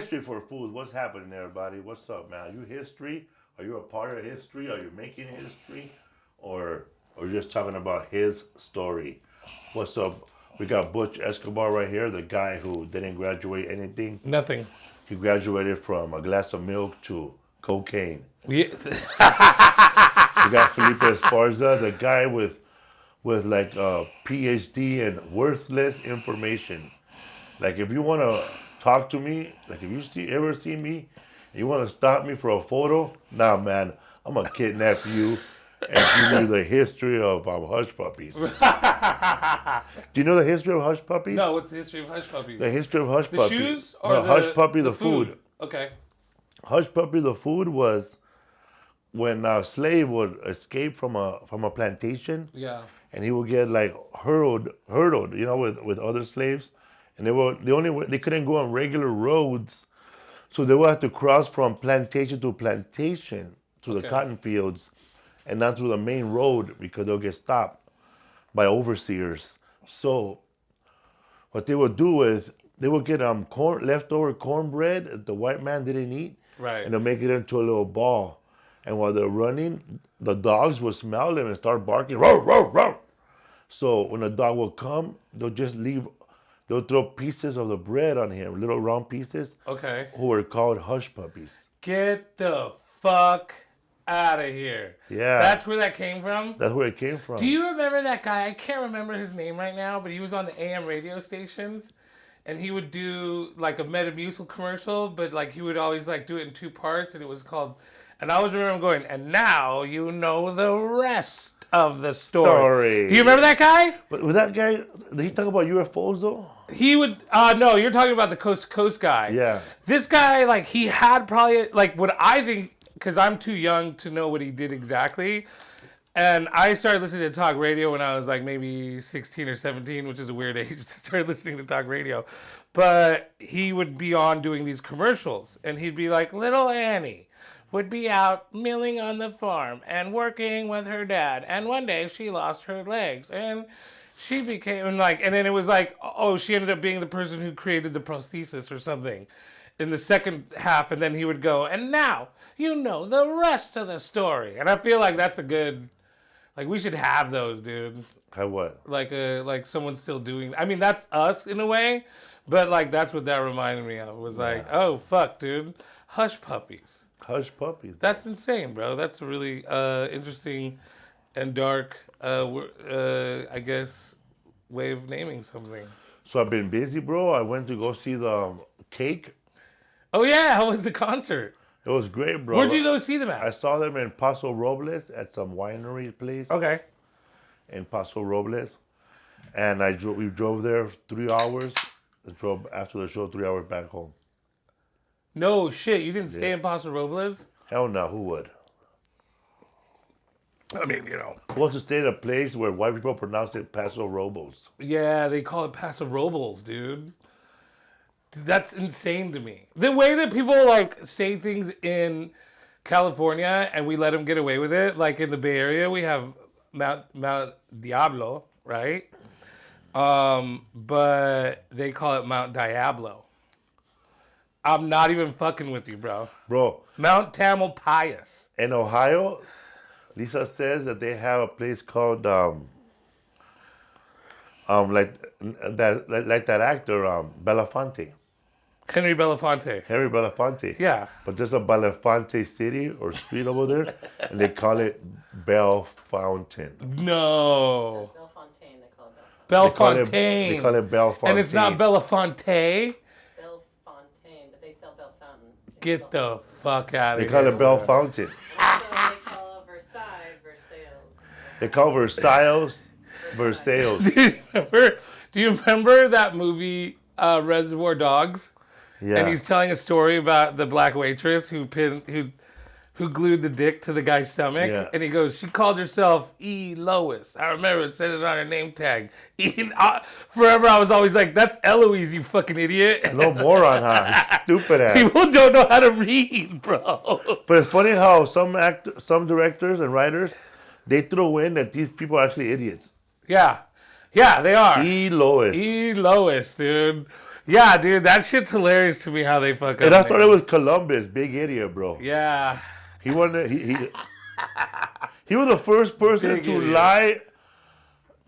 history for Foos. What's happening, everybody? What's up, man? Are you history? Are you a part of history? Are you making history? Or just talking about his story? What's up? We got Butch Escobar right here, the guy who didn't graduate anything. Nothing. He graduated from a glass of milk to cocaine. Yeah. We got Felipe Esparza, the guy with like a PhD in worthless information. Like if you want to talk to me, like if you ever see me, and you want to stop me for a photo, nah, man, I'm gonna kidnap you and give you the history of hush puppies. Do you know the history of hush puppies? No, what's the history of hush puppies? The history of hush puppies. The shoes or no, hush puppy the food. Okay. Hush puppy the food was when a slave would escape from a plantation. Yeah. And he would get like hurdled, you know, with other slaves, and they couldn't go on regular roads, so they would have to cross from plantation to plantation to the cotton fields, and not through the main road because they'll get stopped by overseers. So what they would do is they would get leftover cornbread that the white man didn't eat, right, and they'll make it into a little ball. And while they're running, the dogs will smell them and start barking, roar, roar, roar. So when a dog will come, they'll throw pieces of the bread on him, little round pieces. Okay. Who are called hush puppies. Get the fuck out of here. Yeah. That's where that came from? That's where it came from. Do you remember that guy? I can't remember his name right now, but he was on the AM radio stations. And he would do like a Metamucil commercial, but like he would always like do it in two parts, and it was called... And I always remember going, and now you know the rest of the story. Do you remember that guy? But with that guy, did he talk about UFOs though? He would, no, you're talking about the Coast to Coast guy. Yeah. This guy, like, he had probably, like, what I think, because I'm too young to know what he did exactly. And I started listening to talk radio when I was like maybe 16 or 17, which is a weird age to start listening to talk radio. But he would be on doing these commercials, and he'd be like, little Annie would be out milling on the farm and working with her dad. And one day she lost her legs and she became like, and then it was like, oh, she ended up being the person who created the prosthesis or something in the second half. And then he would go, and now you know the rest of the story. And I feel like that's a good, like we should have those, dude. Have what? Like someone still doing, I mean, that's us in a way, but like that's what that reminded me of. Was like, oh, fuck, dude. Hush puppies. Hush puppies. That's insane, bro. That's a really interesting and dark, I guess, way of naming something. So I've been busy, bro. I went to go see the Cake. Oh, yeah. How was the concert? It was great, bro. Where'd you go see them at? I saw them in Paso Robles at some winery place. Okay. In Paso Robles. And we drove there 3 hours. I drove after the show 3 hours back home. No shit, you didn't stay in Paso Robles? Hell no, who would? I mean, you know. Who wants to stay in a place where white people pronounce it Paso Robles? Yeah, they call it Paso Robles, dude. That's insane to me. The way that people like say things in California and we let them get away with it, like in the Bay Area, we have Mount Diablo, right? But they call it Mount Diablo. I'm not even fucking with you, bro. Bro. Mount Tamalpais. In Ohio, Lisa says that they have a place called like that actor Belafonte. Henry Belafonte. Henry Belafonte. Yeah. But there's a Belafonte city or street over there, and they call it Bell Fountain. No. Bellefontaine, they call it Bellefontaine. They call it Bellefontaine. And it's not Belafonte. Get the fuck out of here. They call it Bell Fountain. Also, they call Versailles, Versailles. They call Versailles. Do you remember that movie, Reservoir Dogs? Yeah. And he's telling a story about the black waitress who glued the dick to the guy's stomach. Yeah. And he goes, she called herself E. Lois. I remember it said it on her name tag. Forever I was always like, that's Eloise, you fucking idiot. No moron, huh? Stupid ass. People don't know how to read, bro. But it's funny how some directors and writers, they throw in that these people are actually idiots. Yeah. Yeah, they are. E. Lois. E. Lois, dude. Yeah, dude, that shit's hilarious to me how they fuck up. And I started names. with Columbus, big idiot, bro. Yeah. He wanted he was the first person Big to idiot. lie.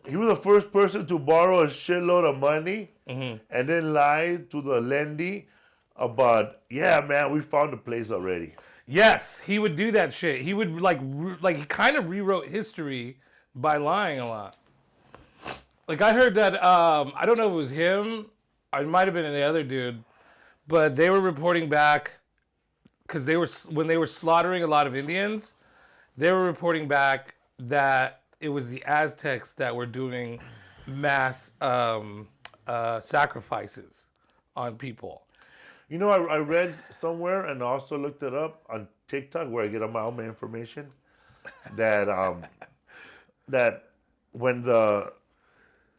He was the first person to borrow a shitload of money Mm-hmm. and then lie to the lendee about, yeah, man, we found the place already. Yes, he would do that shit. He would like he kind of rewrote history by lying a lot. Like I heard that I don't know if it was him, or it might have been the other dude, but they were reporting back because when they were slaughtering a lot of Indians, they were reporting back that it was the Aztecs that were doing mass sacrifices on people. You know, I read somewhere and also looked it up on TikTok where I get all my information that that when the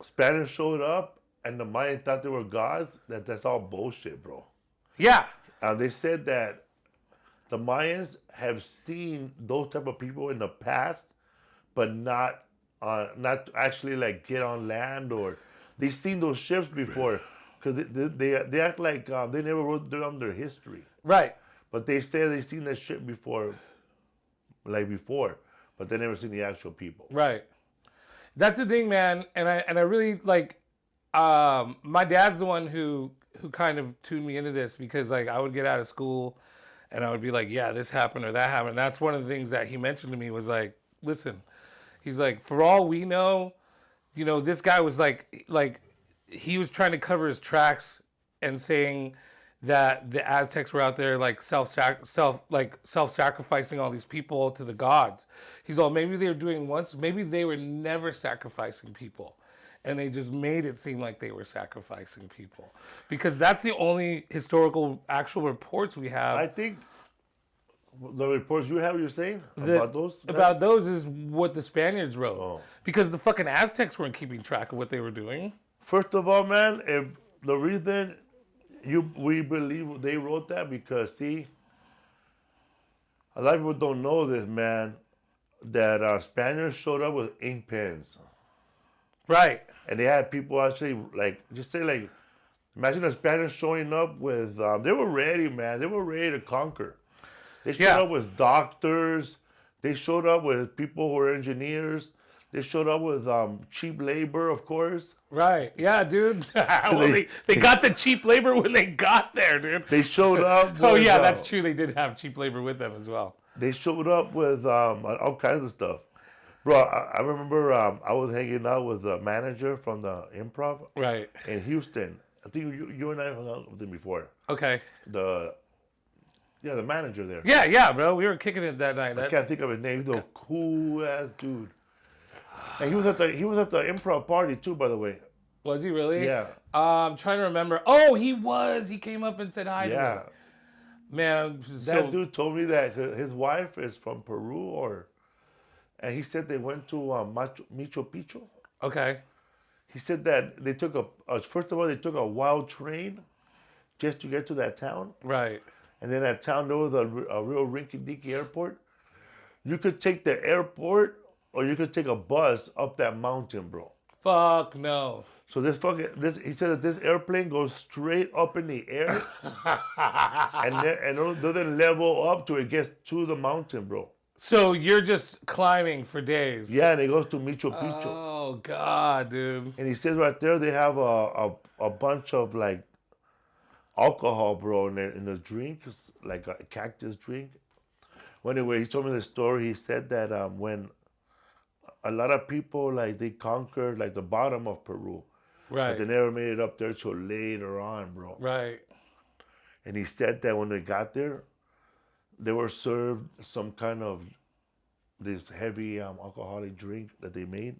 Spanish showed up and the Mayans thought they were gods, that's all bullshit, bro. Yeah. They said that the Mayans have seen those type of people in the past, but not actually like get on land, or they've seen those ships before because they act like they never wrote down their history. Right. But they say they've seen that ship before, but they never seen the actual people. Right. That's the thing, man. And I really like. My dad's the one who kind of tuned me into this because like I would get out of school, and I would be like, yeah, this happened or that happened. And that's one of the things that he mentioned to me was like, listen, he's like, for all we know, you know, this guy was like he was trying to cover his tracks and saying that the Aztecs were out there like self-sacrificing all these people to the gods. He's all, maybe they were doing once, maybe they were never sacrificing people. And they just made it seem like they were sacrificing people. Because that's the only historical actual reports we have. I think the reports you have, you're saying about those? About those is what the Spaniards wrote. Oh. Because the fucking Aztecs weren't keeping track of what they were doing. First of all, man, if the reason we believe they wrote that because see, a lot of people don't know this, man, that Spaniards showed up with ink pens. Right. And they had people actually imagine the Spaniards showing up with, they were ready, man. They were ready to conquer. They showed up with doctors. They showed up with people who were engineers. They showed up with cheap labor, of course. Right. Yeah, dude. Well, they got the cheap labor when they got there, dude. They showed up with, Oh, yeah, that's true. They did have cheap labor with them as well. They showed up with all kinds of stuff. Bro, I remember I was hanging out with the manager from the improv Right. in Houston. I think you and I hung out with him before. Okay. The manager there. Yeah, bro. We were kicking it that night. I can't think of his name. He's a cool ass dude. And he was at the improv party too, by the way. Was he really? Yeah. I'm trying to remember. Oh, he was. He came up and said hi to me. Man, That dude told me that his wife is from Peru, and he said they went to Machu Picchu. Okay. He said that they took first of all they took a wild train just to get to that town. Right. And then that town there was a real rinky-dinky airport. You could take the airport or you could take a bus up that mountain, bro. Fuck no. So he said that this airplane goes straight up in the air and it doesn't level up till it gets to the mountain, bro. So you're just climbing for days. Yeah, and it goes to Machu Picchu. Oh God, dude. And he says right there they have a bunch of like alcohol, bro, in the drink, like a cactus drink. Well, anyway, he told me the story. He said that when a lot of people like they conquered like the bottom of Peru, Right. but they never made it up there till later on, bro. Right. And he said that when they got there, they were served some kind of this heavy alcoholic drink that they made,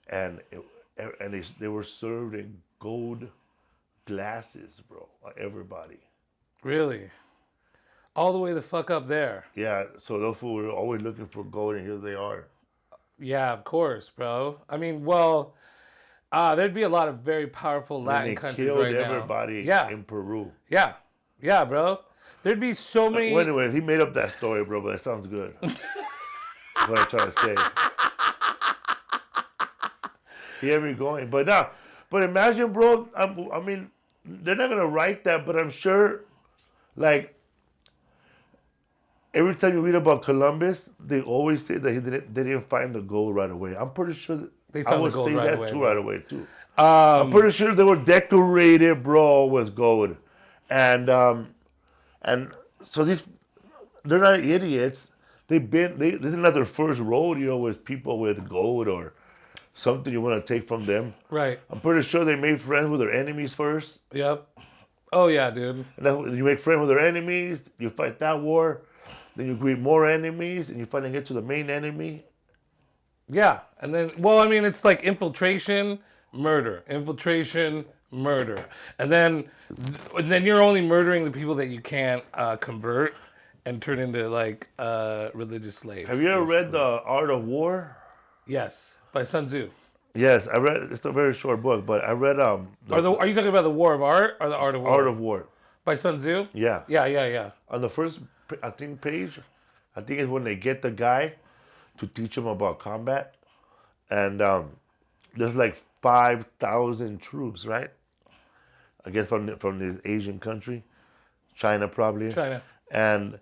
and they were served in gold glasses, bro. Everybody. Really? All the way the fuck up there. Yeah. So those fools were always looking for gold, and here they are. Yeah, of course, bro. I mean, well, there'd be a lot of very powerful Latin countries right now. They killed everybody in Peru. Yeah. Yeah, bro. There'd be so many... Well, anyway, he made up that story, bro, but it sounds good. That's what I'm trying to say. He had me going. But imagine, bro, I mean, they're not gonna write that, but I'm sure, like every time you read about Columbus, they always say that they didn't find the gold right away. I'm pretty sure They I found the would gold say right that away, too bro. right away too. I'm pretty sure they were decorated, bro, with gold, and so they're not idiots. This is not their first rodeo with people with gold or something you want to take from them. Right. I'm pretty sure they made friends with their enemies first. Yep. Oh yeah, dude. And then you make friends with their enemies, you fight that war, then you create more enemies, and you finally get to the main enemy. Yeah, and then, well, I mean, it's like infiltration, murder, infiltration, murder, and then you're only murdering the people that you can't convert and turn into like religious slaves. Have you ever read basically. The Art of War? Yes, by Sun Tzu. Yes, I read. It's a very short book, but I read Are you talking about the War of Art or the Art of War? Art of War. By Sun Tzu. Yeah. Yeah. On the first, I think page, I think it's when they get the guy to teach him about combat, and there's like 5,000 troops, right? I guess from the Asian country, China probably. China. And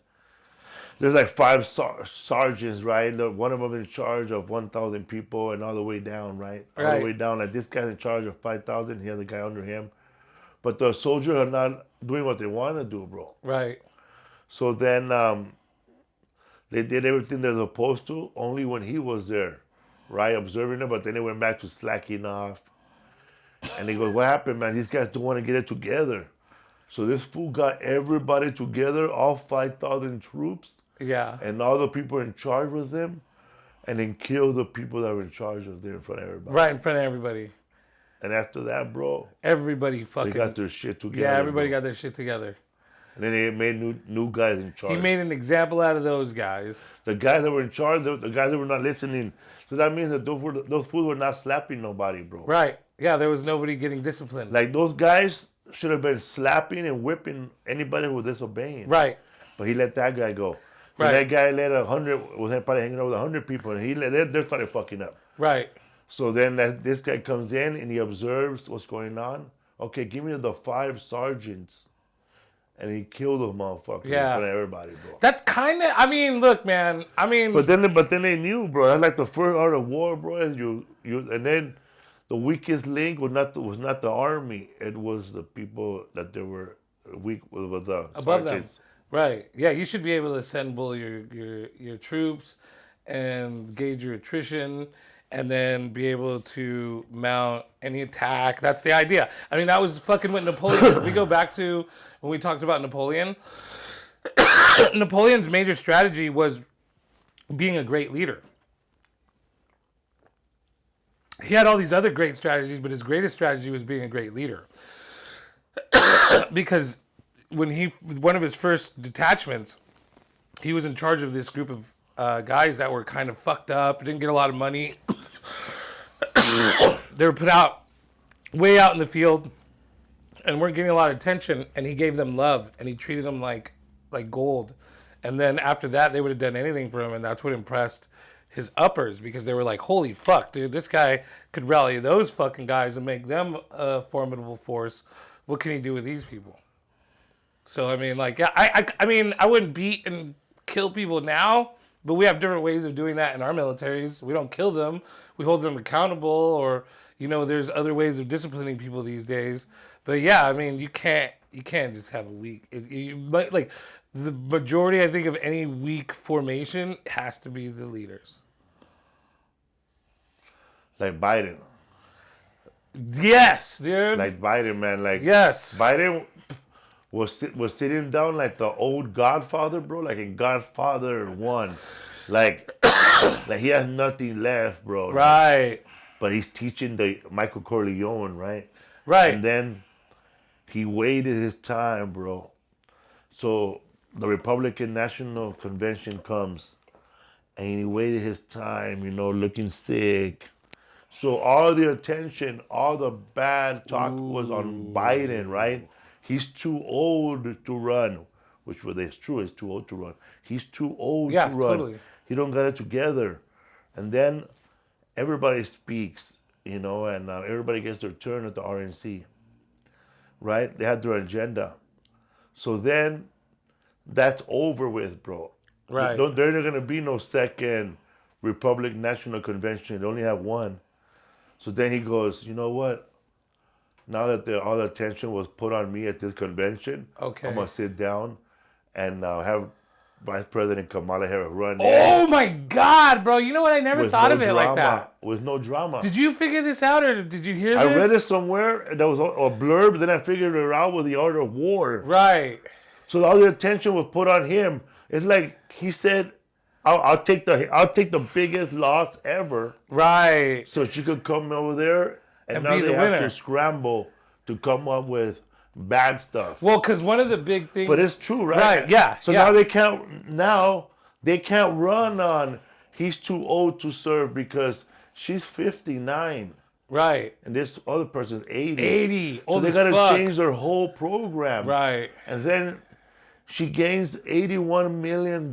there's like five sergeants, right? One of them in charge of 1,000 people and all the way down, right? All Right. the way down. Like this guy's in charge of 5,000. He has a guy under him. But the soldiers are not doing what they want to do, bro. Right. So then they did everything they're supposed to only when he was there, right? Observing them. But then they went back to slacking off. And he goes, what happened, man? These guys don't want to get it together. So this fool got everybody together, all 5,000 troops, Yeah. and all the people in charge with them, and then killed the people that were in charge of them in front of everybody. Right in front of everybody. And after that, bro, Everybody they fucking. got their shit together. Yeah, everybody bro. got their shit together. And then they made new guys in charge. He made an example out of those guys. The guys that were in charge, the guys that were not listening. So that means that those fools were not slapping nobody, bro. Right. Yeah, there was nobody getting disciplined. Like those guys should have been slapping and whipping anybody who was disobeying. Right. But he let that guy go. So Right. that guy let 100, was probably hanging out with 100 people, and they started fucking up. Right. So then this guy comes in and he observes what's going on. Okay, give me the 5 sergeants. And he killed those motherfuckers in Yeah. front of everybody, bro. That's kind of. I mean, look, man. I mean, But then they knew, bro. That's like the first art of war, bro. And then the weakest link was not the army. It was the people that they were weak with the above them. sergeants. Right. Yeah, you should be able to assemble your troops and gauge your attrition, and then be able to mount any attack. That's the idea. I mean, that was fucking what Napoleon. If we go back to when we talked about Napoleon, Napoleon's major strategy was being a great leader. He had all these other great strategies, but his greatest strategy was being a great leader. Because when one of his first detachments, he was in charge of this group of guys that were kind of fucked up, didn't get a lot of money. They were put out way out in the field and weren't getting a lot of attention, and he gave them love and he treated them like gold. And then after that, they would have done anything for him, and that's what impressed his uppers, because they were like, holy fuck, dude, this guy could rally those fucking guys and make them a formidable force. What can he do with these people? So, I mean, like, I mean, I wouldn't beat and kill people now, but we have different ways of doing that in our militaries. We don't kill them. We hold them accountable, or, you know, there's other ways of disciplining people these days. But yeah, I mean, you can't just have a weak, like the majority, I think, of any weak formation has to be the leaders. Like Biden. Yes, dude. Like Biden, man. Like Yes. Biden was sitting down like the old Godfather, bro. Like in Godfather 1. Like he has nothing left, bro. Like, Right. but he's teaching the Michael Corleone, right? Right. And then he waited his time, bro. So the Republican National Convention comes, and he waited his time, you know, looking sick. So all the attention, all the bad talk was on Biden, right? He's too old to run, which is true. He's too old to run. He's too old Yeah, to run. totally. He don't got it together. And then everybody speaks, you know, and everybody gets their turn at the RNC. right? They had their agenda. So then that's over with, bro. Right. There's not going to be no second Republic National Convention. They only have one. So then he goes, you know what? Now that all the attention was put on me at this convention, Okay. I'm going to sit down and have Vice President Kamala Harris run Oh in my God, bro! You know what? I never with thought no of it drama, like that. with no drama. Did you figure this out, or did you hear this? I read it somewhere, and there was a blurb, then I figured it out with the art of war. Right. So all the attention was put on him. It's like he said, I'll take the biggest loss ever, Right. so she could come over there, and now be they the have winner. to scramble to come up with bad stuff. Well, because one of the big things. But it's true, right? Right, yeah, So yeah. now they can't run on he's too old to serve because she's 59 Right. and this other person's 80. 80. So Old they as gotta fuck. change their whole program. Right. And then she gains $81 million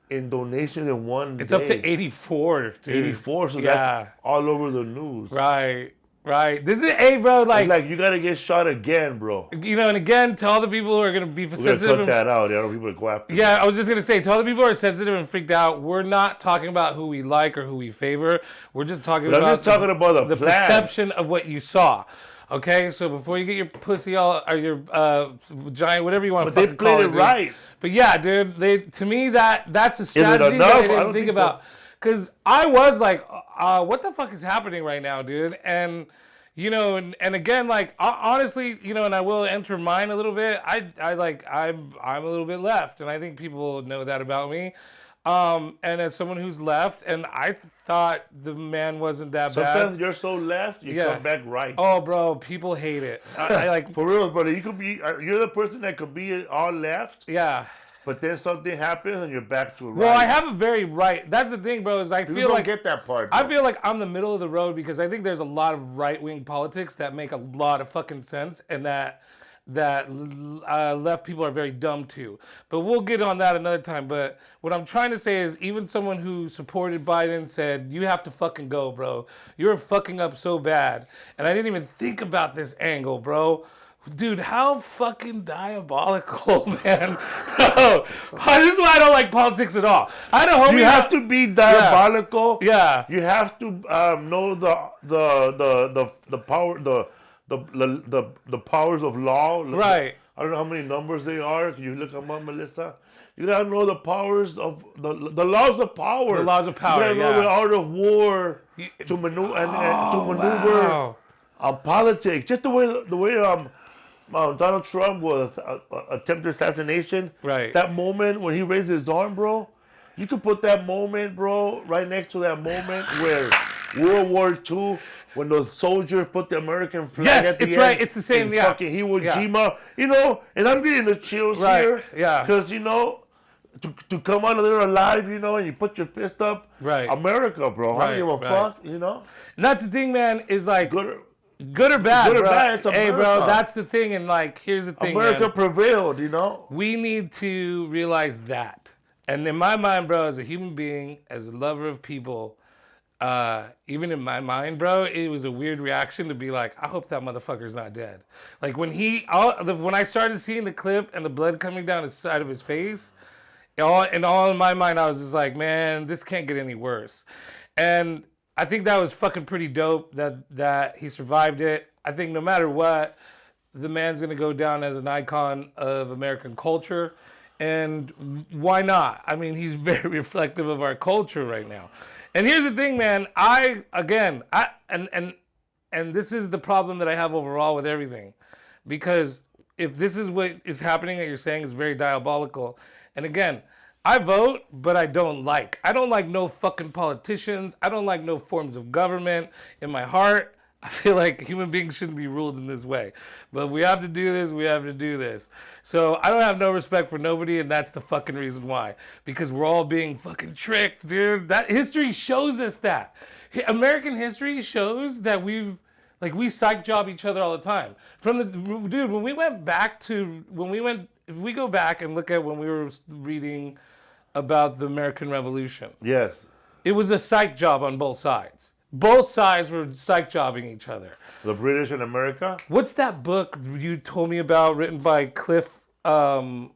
in donations in one It's day. up to 84, dude. 84, so Yeah. that's all over the news. Right. Right. This is, hey, bro, It's like you gotta get shot again, bro. you know, and again, to all the people who are going to be We're gonna sensitive. cut that out. Yeah, people go after. Yeah, I was just gonna say, to all the people who are sensitive and freaked out, we're not talking about who we like or who we favor. We're just talking But I'm about just talking about the plan. perception of what you saw. Okay, so before you get your pussy all or your giant whatever you want to But they fucking call played it, it dude. right. But yeah, dude, to me that's a strategy enough? that I I didn't don't think think so. about. Because I was like, what the fuck is happening right now, dude? And you know, and again, like honestly, you know, and I will enter mine a little bit. I'm a little bit left, and I think people know that about me. And as someone who's left, and I thought the man wasn't that Sometimes bad. you're so left, you Yeah. come back right. Oh, bro, people hate it. I like, For real, brother. You could be. You're the person that could be all left, yeah. but then something happens and you're back to right. Well, I have a very right. That's the thing, bro. Is I You feel don't like get that part. I bro. feel like I'm the middle of the road because I think there's a lot of right-wing politics that make a lot of fucking sense and that left people are very dumb to. But we'll get on that another time. But what I'm trying to say is even someone who supported Biden said, you have to fucking go, bro. You're fucking up so bad. And I didn't even think about this angle, bro. Dude, how fucking diabolical, man. No, this is why I don't like politics at all. I had a homie. You have to be diabolical. Yeah. You have to know the power the powers of law. Right. I don't know how many numbers they are. Can you look them up, Melissa? You gotta know the powers of the laws of power. The laws of power, You gotta know yeah. the art of war to maneuver and to maneuver Wow. politics. Just the way Donald Trump was attempted assassination. Right. That moment when he raised his arm, bro. You could put that moment, bro, right next to that moment where World War II, when those soldiers put the American flag Yes, at the it's end. right. It's the same, in yeah. fucking Iwo Jima. You know, and I'm getting the chills Right, here. yeah. Because, you know, to come out of there alive, you know, and you put your fist up. Right. America, bro. I Right, don't give a right. fuck, you know. And that's the thing, man, is like Good, good or bad, Good or bro. bad, it's Hey, bro, America. that's the thing. And like, here's the thing, America man. prevailed, you know. We need to realize that. And in my mind, bro, as a human being, as a lover of people, even in my mind, bro, it was a weird reaction to be like, I hope that motherfucker's not dead. Like when when I started seeing the clip and the blood coming down the side of his face, all in my mind, I was just like, man, this can't get any worse. And I think that was fucking pretty dope that he survived it. I think no matter what, the man's gonna go down as an icon of American culture. And why not? I mean, he's very reflective of our culture right now. And here's the thing, man. And this is the problem that I have overall with everything. Because if this is what is happening that you're saying is very diabolical. And again, I vote, but I don't like. I don't like no fucking politicians. I don't like no forms of government. In my heart, I feel like human beings shouldn't be ruled in this way. But if we have to do this, we have to do this. So I don't have no respect for nobody, and that's the fucking reason why. Because we're all being fucking tricked, dude. That history shows us that. American history shows that we psych job each other all the time. If we go back and look at when we were reading about the American Revolution, Yes. it was a psych job on both sides. Both sides were psych jobbing each other. The British in America. What's that book you told me about, written by Cliff Nestoroff,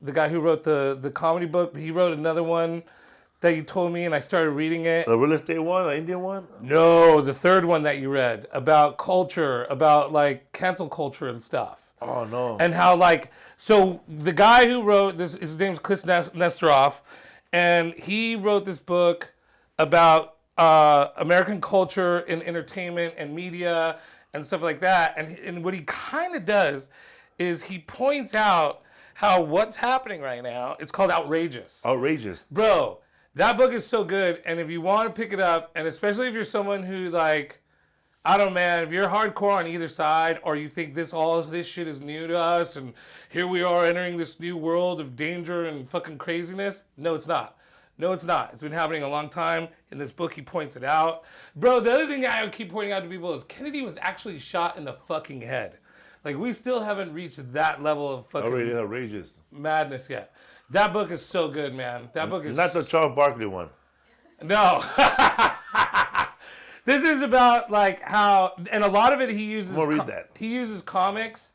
the guy who wrote the comedy book? He wrote another one that you told me, and I started reading it. The real estate one, the Indian one. No, the third one that you read about culture, about like cancel culture and stuff. Oh no. And how like, so the guy who wrote this, his name's Cliff Nestoroff, and he wrote this book about American culture in entertainment and media and stuff like that. And what he kind of does is he points out how what's happening right now, it's called outrageous. Outrageous. Bro, that book is so good, and if you want to pick it up, and especially if you're someone who like, I don't know, man, if you're hardcore on either side, or you think all this shit is new to us, and here we are entering this new world of danger and fucking craziness. No, it's not. No, it's not. It's been happening a long time. In this book, he points it out. Bro, the other thing I keep pointing out to people is Kennedy was actually shot in the fucking head. Like, we still haven't reached that level of fucking Outrageous. madness yet. That book is so good, man. That book is... Not the Charles Barkley one. No. This is about, like, how... And a lot of it he uses... I'm gonna read that. He uses comics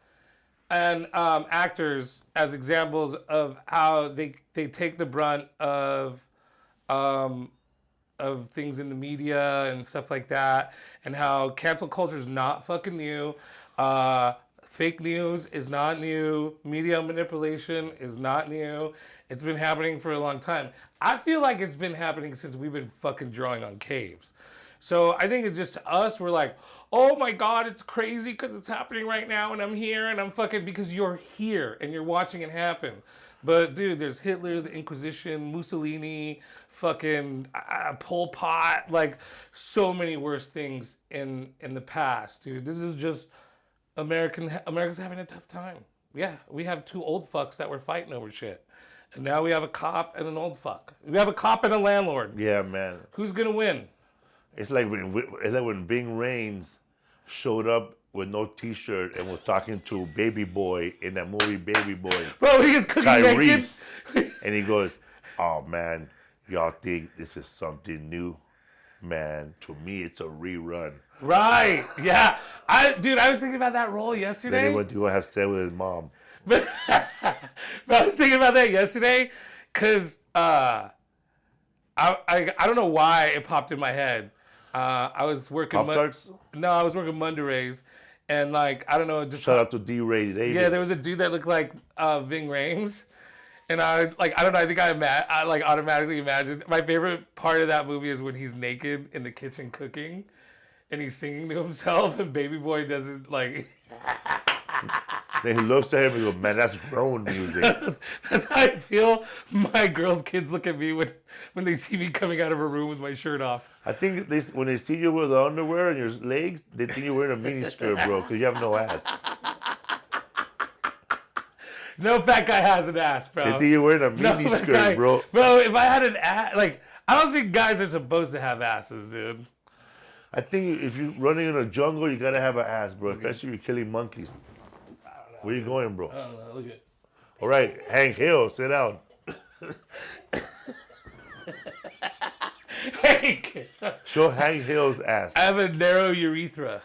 and actors as examples of how they take the brunt of things in the media and stuff like that, and how cancel culture is not fucking new. Fake news is not new. Media manipulation is not new. It's been happening for a long time. I feel like it's been happening since we've been fucking drawing on caves. So I think it's just to us, we're like, oh my God, it's crazy because it's happening right now and I'm here and I'm fucking, because you're here and you're watching it happen. But dude, there's Hitler, the Inquisition, Mussolini, fucking Pol Pot, like so many worse things in the past, dude. This is just America's having a tough time. Yeah, we have two old fucks that were fighting over shit. And now we have a cop and an old fuck. We have a cop and a landlord. Yeah, man. Who's gonna win? It's like when Bing Raines showed up with no T-shirt and was talking to Baby Boy in that movie Baby Boy. Bro, he is cooking Tyrese. naked. And he goes, oh man, y'all think this is something new? Man, to me it's a rerun. Right, yeah. I was thinking about that role yesterday. Then he went to go have sex with his mom. But I was thinking about that yesterday because I don't know why it popped in my head. I was working. Pop-Tarts? No, I was working Mondays, and like I don't know. Just Shout out to D-Ray Davis. yeah, there was a dude that looked like Ving Rhames, and I don't know. I think I like automatically imagined. My favorite part of that movie is when he's naked in the kitchen cooking, and he's singing to himself, and Baby Boy doesn't like. Then he looks at him and goes, man, that's grown music. That's how I feel. My girls' kids look at me when they see me coming out of a room with my shirt off. I think when they see you with the underwear and your legs, they think you're wearing a mini skirt, bro, because you have no ass. No fat guy has an ass, bro. They think you're wearing a mini fat skirt, guy. bro. Bro, if I had an ass, like, I don't think guys are supposed to have asses, dude. I think if you're running in a jungle, you gotta have an ass, bro, especially if you're killing monkeys. Where you going, bro? I don't know. Look at. All right, Hank Hill, sit down. Hank! Show Hank Hill's ass. I have a narrow urethra.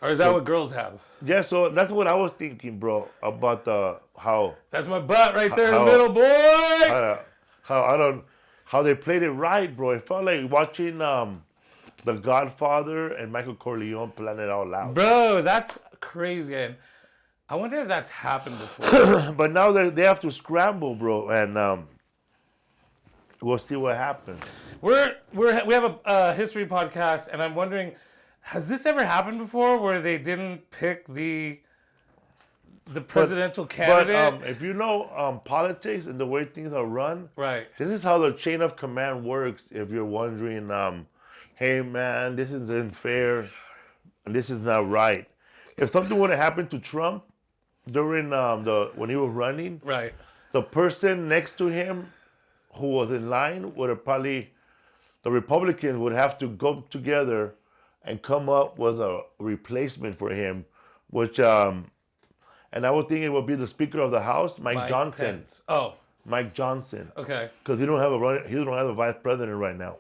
Or is that what girls have? Yeah, so that's what I was thinking, bro, about how That's my butt right there in the middle, boy! how they played it right, bro. It felt like watching The Godfather and Michael Corleone plan it all out. Bro, that's crazy. And I wonder if that's happened before. But now they have to scramble, bro, and we'll see what happens. We have a history podcast, and I'm wondering, has this ever happened before where they didn't pick the presidential candidate? But if you know politics and the way things are run, Right. this is how the chain of command works. If you're wondering, hey man, this isn't fair, and this is not right. If something would have happened to Trump during when he was running, Right. the person next to him who was in line would have probably, the Republicans would have to go together and come up with a replacement for him, which, and I would think it would be the Speaker of the House, Mike Johnson. Pence. Oh. Mike Johnson, Okay. because he don't have a vice president right now,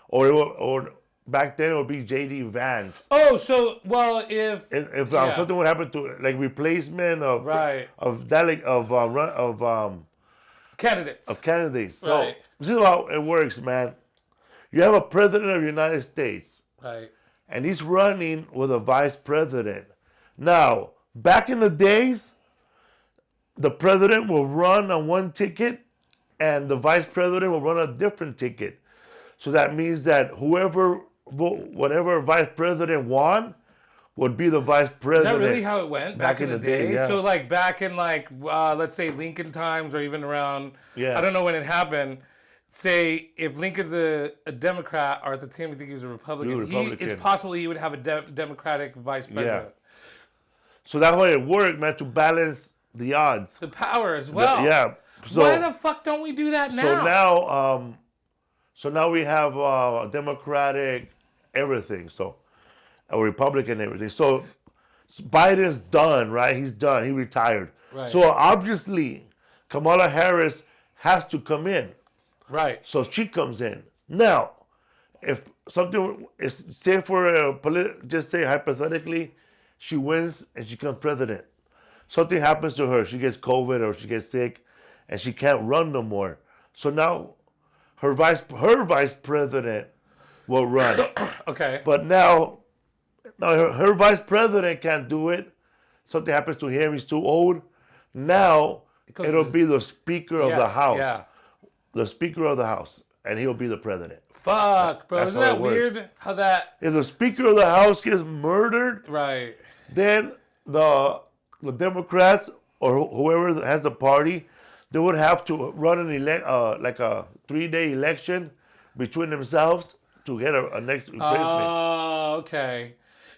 or back then it would be J.D. Vance. Oh, so well, If yeah. something would happen to like replacement of Right. of delegate Candidates. of candidates. So Right. this is how it works, man. You have a president of the United States, Right. and he's running with a vice president. Now, back in the days, the president will run on one ticket, and the vice president will run a different ticket. So that means that whatever vice president won, would be the vice Is president. that really how it went back in the day? Yeah. So like back in like let's say Lincoln times or even around Yeah. I don't know when it happened. Say if Lincoln's a Democrat or at the time I think he was a Republican, it's possible he would have a Democratic vice president. So that's how it worked, man, to balance the odds. The power as well. Yeah. So, why the fuck don't we do that now? So now we have a Democratic everything. So a Republican everything. So Biden's done, right? He's done. He retired. Right. So obviously Kamala Harris has to come in. Right. So she comes in. Now, if something is, say for just say hypothetically, she wins and she becomes president. Something happens to her. She gets COVID or she gets sick and she can't run no more. So now her vice president will run. Okay. But now her vice president can't do it. Something happens to him. He's too old. Now it'll be the Speaker of the House. Yeah. The Speaker of the House. And he'll be the president. Fuck, bro. That's Isn't how that it works. weird how that... If the Speaker of the House gets murdered, Right. then the Democrats or whoever has the party, they would have to run like a 3-day election between themselves to get a next replacement. Oh, okay.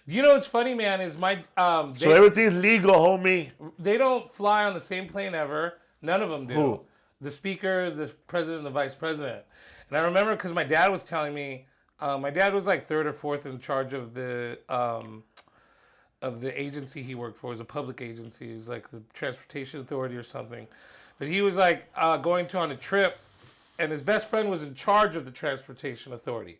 You know what's funny, man, is so everything's legal, homie. they don't fly on the same plane ever. None of them do. Who? The speaker, the president, and the vice president. And I remember because my dad was telling me, my dad was like third or fourth in charge of the agency he worked for. It was a public agency. It was like the Transportation Authority or something. But he was like going on a trip, and his best friend was in charge of the Transportation Authority.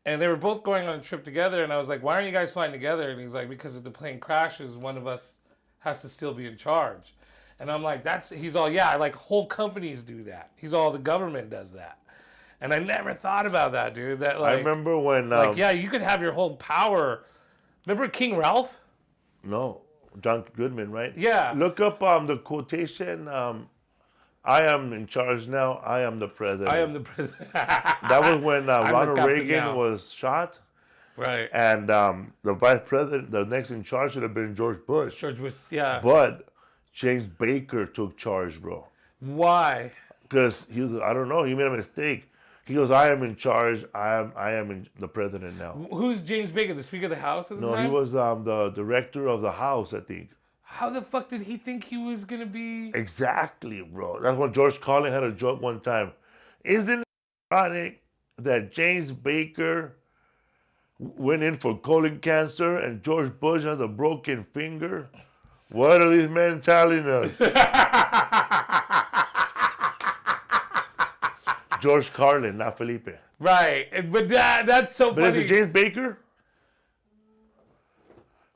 And they were both going on a trip together, and I was like, why aren't you guys flying together? And he's like, because if the plane crashes, one of us has to still be in charge. And I'm like, he's all, yeah, like whole companies do that. He's all, the government does that. And I never thought about that, dude. That like, I remember when... like, yeah, you could have your whole power. Remember King Ralph? No, John Goodman, right? Yeah. Look up the quotation, I am in charge now, I am the president. I am the president. That was when I'm the Ronald captain Reagan now. was shot. Right. And the vice president, the next in charge should have been George Bush. George Bush, yeah. But James Baker took charge, bro. Why? Because I don't know, he made a mistake. He goes, I am in charge, I am the president now. Who's James Baker, the Speaker of the House at the No, time? he was the director of the House, I think. How the fuck did he think he was going to be? Exactly, bro. That's what George Carlin had a joke one time. Isn't it ironic that James Baker went in for colon cancer and George Bush has a broken finger? What are these men telling us? George Carlin, not Felipe. Right. But that's so But funny. is it James Baker?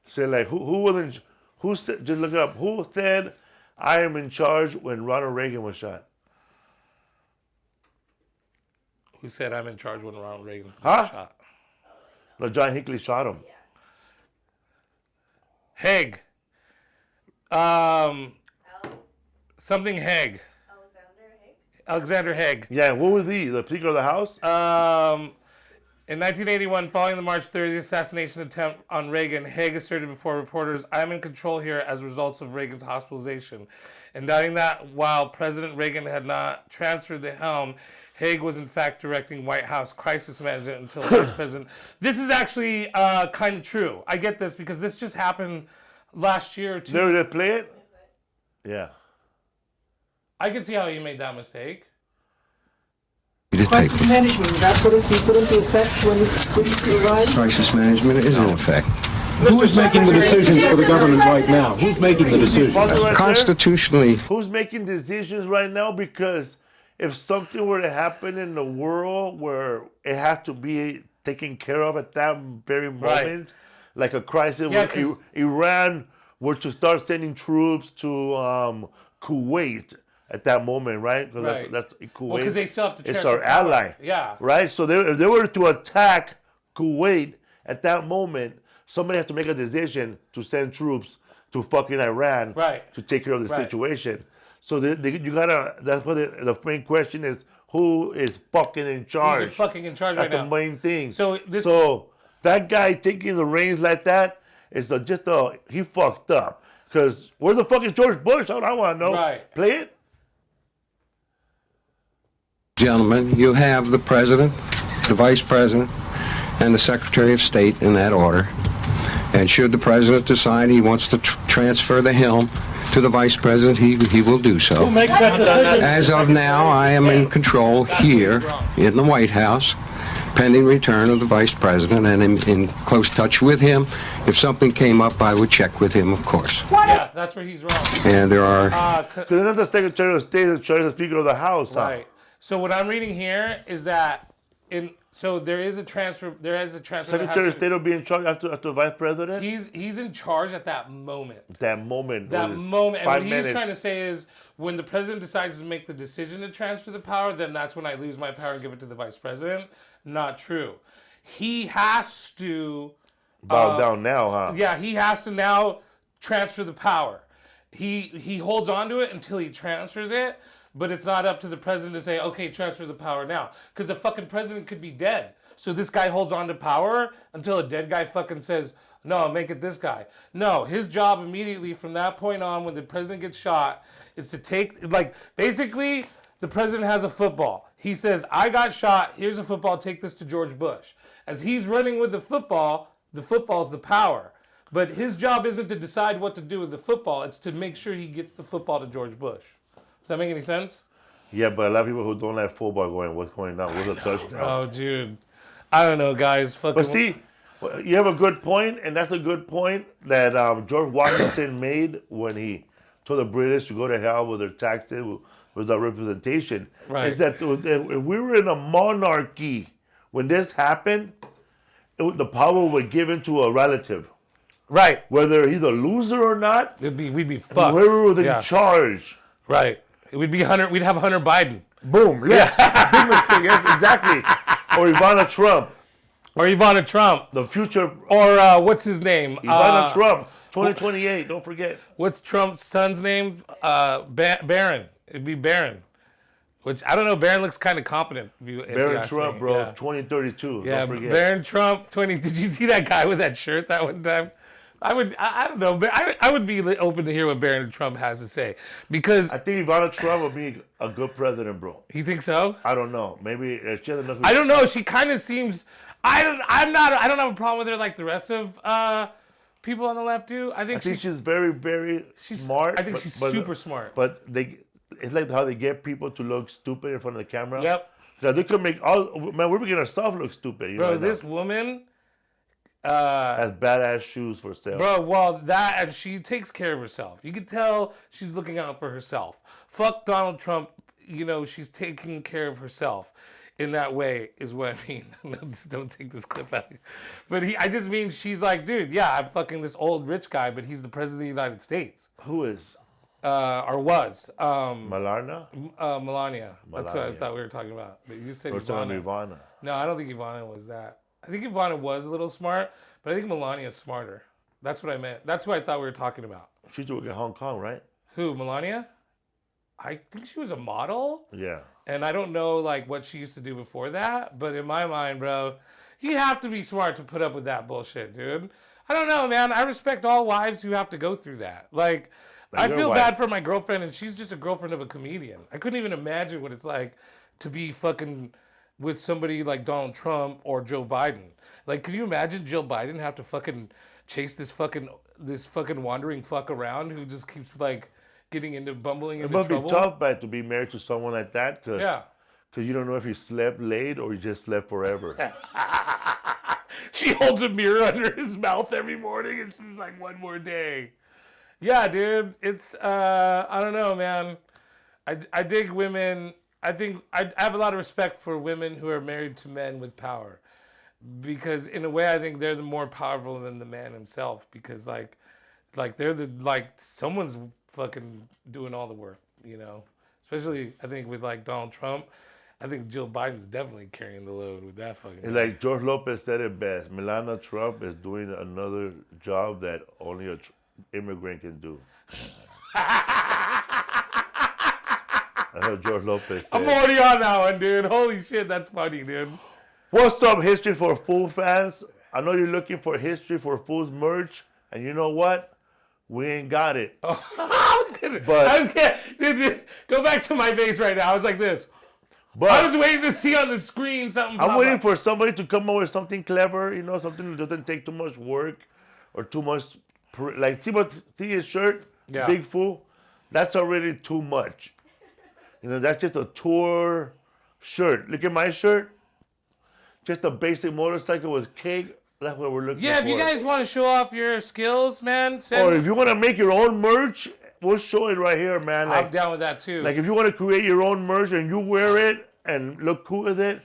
Say like who said, just look it up. Who said I am in charge when Ronald Reagan was shot? Who said I'm in charge when Ronald Reagan Huh? was shot? No, John Hinckley shot him. Haig. Al- Something Haig. Alexander Haig? Alexander Haig. Yeah, what was he? The Speaker of the House? In 1981, following the March 30th assassination attempt on Reagan, Haig asserted before reporters, I'm in control here as a result of Reagan's hospitalization. Indicting that while President Reagan had not transferred the helm, Haig was in fact directing White House crisis management until Vice President. This is actually kind of true. I get this because this just happened last year too. Did they play it? Yeah. I can see how you made that mistake. Crisis management, would that put into effect when this arrived? Crisis management is in effect. Who is making the decisions for the government right now? Who's making the decisions? Constitutionally, Who's making decisions right now? Because if something were to happen in the world where it has to be taken care of at that very moment, like a crisis, Yeah, where Iran were to start sending troops to Kuwait at that moment, right? Because that's Kuwait. Well, because they still have to it's transfer our power. ally, Yeah. right? So if they were to attack Kuwait at that moment, somebody has to make a decision to send troops to fucking Iran to take care of the situation. So you gotta. That's what the main question is: who is fucking in charge? Who's fucking in charge right now? That's the main thing. So that guy taking the reins like that is he fucked up. Because where the fuck is George Bush? I want to know. Right. Play it. gentlemen, you have the president, the vice president, and the secretary of state in that order. And should the president decide he wants to transfer the helm to the vice president, he will do so. Who makes that decision? As of now, I am in control here in the White House, pending return of the vice president, and in close touch with him. If something came up, I would check with him, of course. Yeah, that's where he's wrong. And there are... Because another the Secretary of State is the Speaker of the House. Right. So what I'm reading here is that there is a transfer. There is a transfer. Secretary of State will be in charge after the vice president. He's in charge at that moment. That moment. And what he's trying to say is, when the president decides to make the decision to transfer the power, then that's when I lose my power and give it to the vice president. Not true. He has to bow down now, huh? Yeah, he has to now transfer the power. He holds on to it until he transfers it. But it's not up to the president to say, okay, transfer the power now. Because the fucking president could be dead. So this guy holds on to power until a dead guy fucking says, no, I'll make it this guy. No, his job immediately from that point on, when the president gets shot, is to take, basically, the president has a football. He says, I got shot, here's a football, take this to George Bush. As he's running with the football's the power. But his job isn't to decide what to do with the football, it's to make sure he gets the football to George Bush. Does that make any sense? Yeah, but a lot of people who don't like football going, what's going on? What's a touchdown? Oh, dude. I don't know, guys. But see, you have a good point, and that's a good point that George Washington made when he told the British to go to hell with their taxes, with their representation. Right. Is that if we were in a monarchy, when this happened, the power was given to a relative. Right. Whether he's a loser or not, we'd be fucked. Whoever was in charge. Right. We'd have Hunter Biden. Boom. Yes. Big mistake. Yes, exactly. Or Ivana Trump. The future. Or what's his name? Ivana Trump. 2028. Don't forget. What's Trump's son's name? Barron. It'd be Barron. Which, I don't know. Barron looks kind of competent. Barron Trump, bro. Yeah. 2032. Yeah, don't forget. Barron Trump. Did you see that guy with that shirt that one time? I don't know, but I would be open to hear what Barron Trump has to say, because I think Ivana Trump would be a good president, bro. You think so? I don't know. Maybe she has enough. I don't know. She kind of seems. I don't have a problem with her like the rest of people on the left do. I think she's very, very smart. I think she's super smart. But it's like how they get people to look stupid in front of the camera. Yep. They could make we're making ourselves look stupid. Bro, this woman. Has badass shoes for sale. Bro, well, and she takes care of herself. You can tell she's looking out for herself. Fuck Donald Trump, she's taking care of herself in that way, is what I mean. Don't take this clip out. But I just mean she's like, dude, yeah, I'm fucking this old rich guy, but he's the president of the United States. Who is? Or was. Melania? Melania. That's what I thought we were talking about. But you said Ivana. No, I don't think Ivana was that. I think Ivana was a little smart, but I think Melania's smarter. That's what I meant. That's what I thought we were talking about. She's working in Hong Kong, right? Who, Melania? I think she was a model. Yeah. And I don't know what she used to do before that, but in my mind, bro, you have to be smart to put up with that bullshit, dude. I don't know, man. I respect all wives who have to go through that. I feel bad for my girlfriend, and she's just a girlfriend of a comedian. I couldn't even imagine what it's like to be fucking with somebody like Donald Trump or Joe Biden. Can you imagine Joe Biden have to fucking chase this fucking wandering fuck around who just keeps bumbling into trouble? It must be tough, man, to be married to someone like that, because you don't know if he slept late or he just slept forever. She holds a mirror under his mouth every morning, and she's like, "One more day." Yeah, dude. It's I don't know, man. I dig women. I think I have a lot of respect for women who are married to men with power, because in a way, I think they're the more powerful than the man himself. Because like they're someone's fucking doing all the work, you know. Especially I think with like Donald Trump. I think Jill Biden's definitely carrying the load with that fucking. And like George Lopez said it best, Melania Trump is doing another job that only a immigrant can do. That's what George Lopez said. I'm already on that one, dude. Holy shit, that's funny, dude. What's up, History for Fool fans? I know you're looking for History for Fools merch, and you know what? We ain't got it. Oh, I was gonna, dude, go back to my face right now. I was like this. But I was waiting to see on the screen something. I'm waiting for somebody to come up with something clever, you know, something that doesn't take too much work or too much. See his shirt, Yeah. Big Fool? That's already too much. You know, that's just a tour shirt. Look at my shirt. Just a basic motorcycle with cake. That's what we're looking for. Yeah, if you guys want to show off your skills, man, Or if you want to make your own merch, we'll show it right here, man. I'm down with that too. Like if you want to create your own merch and you wear it and look cool with it,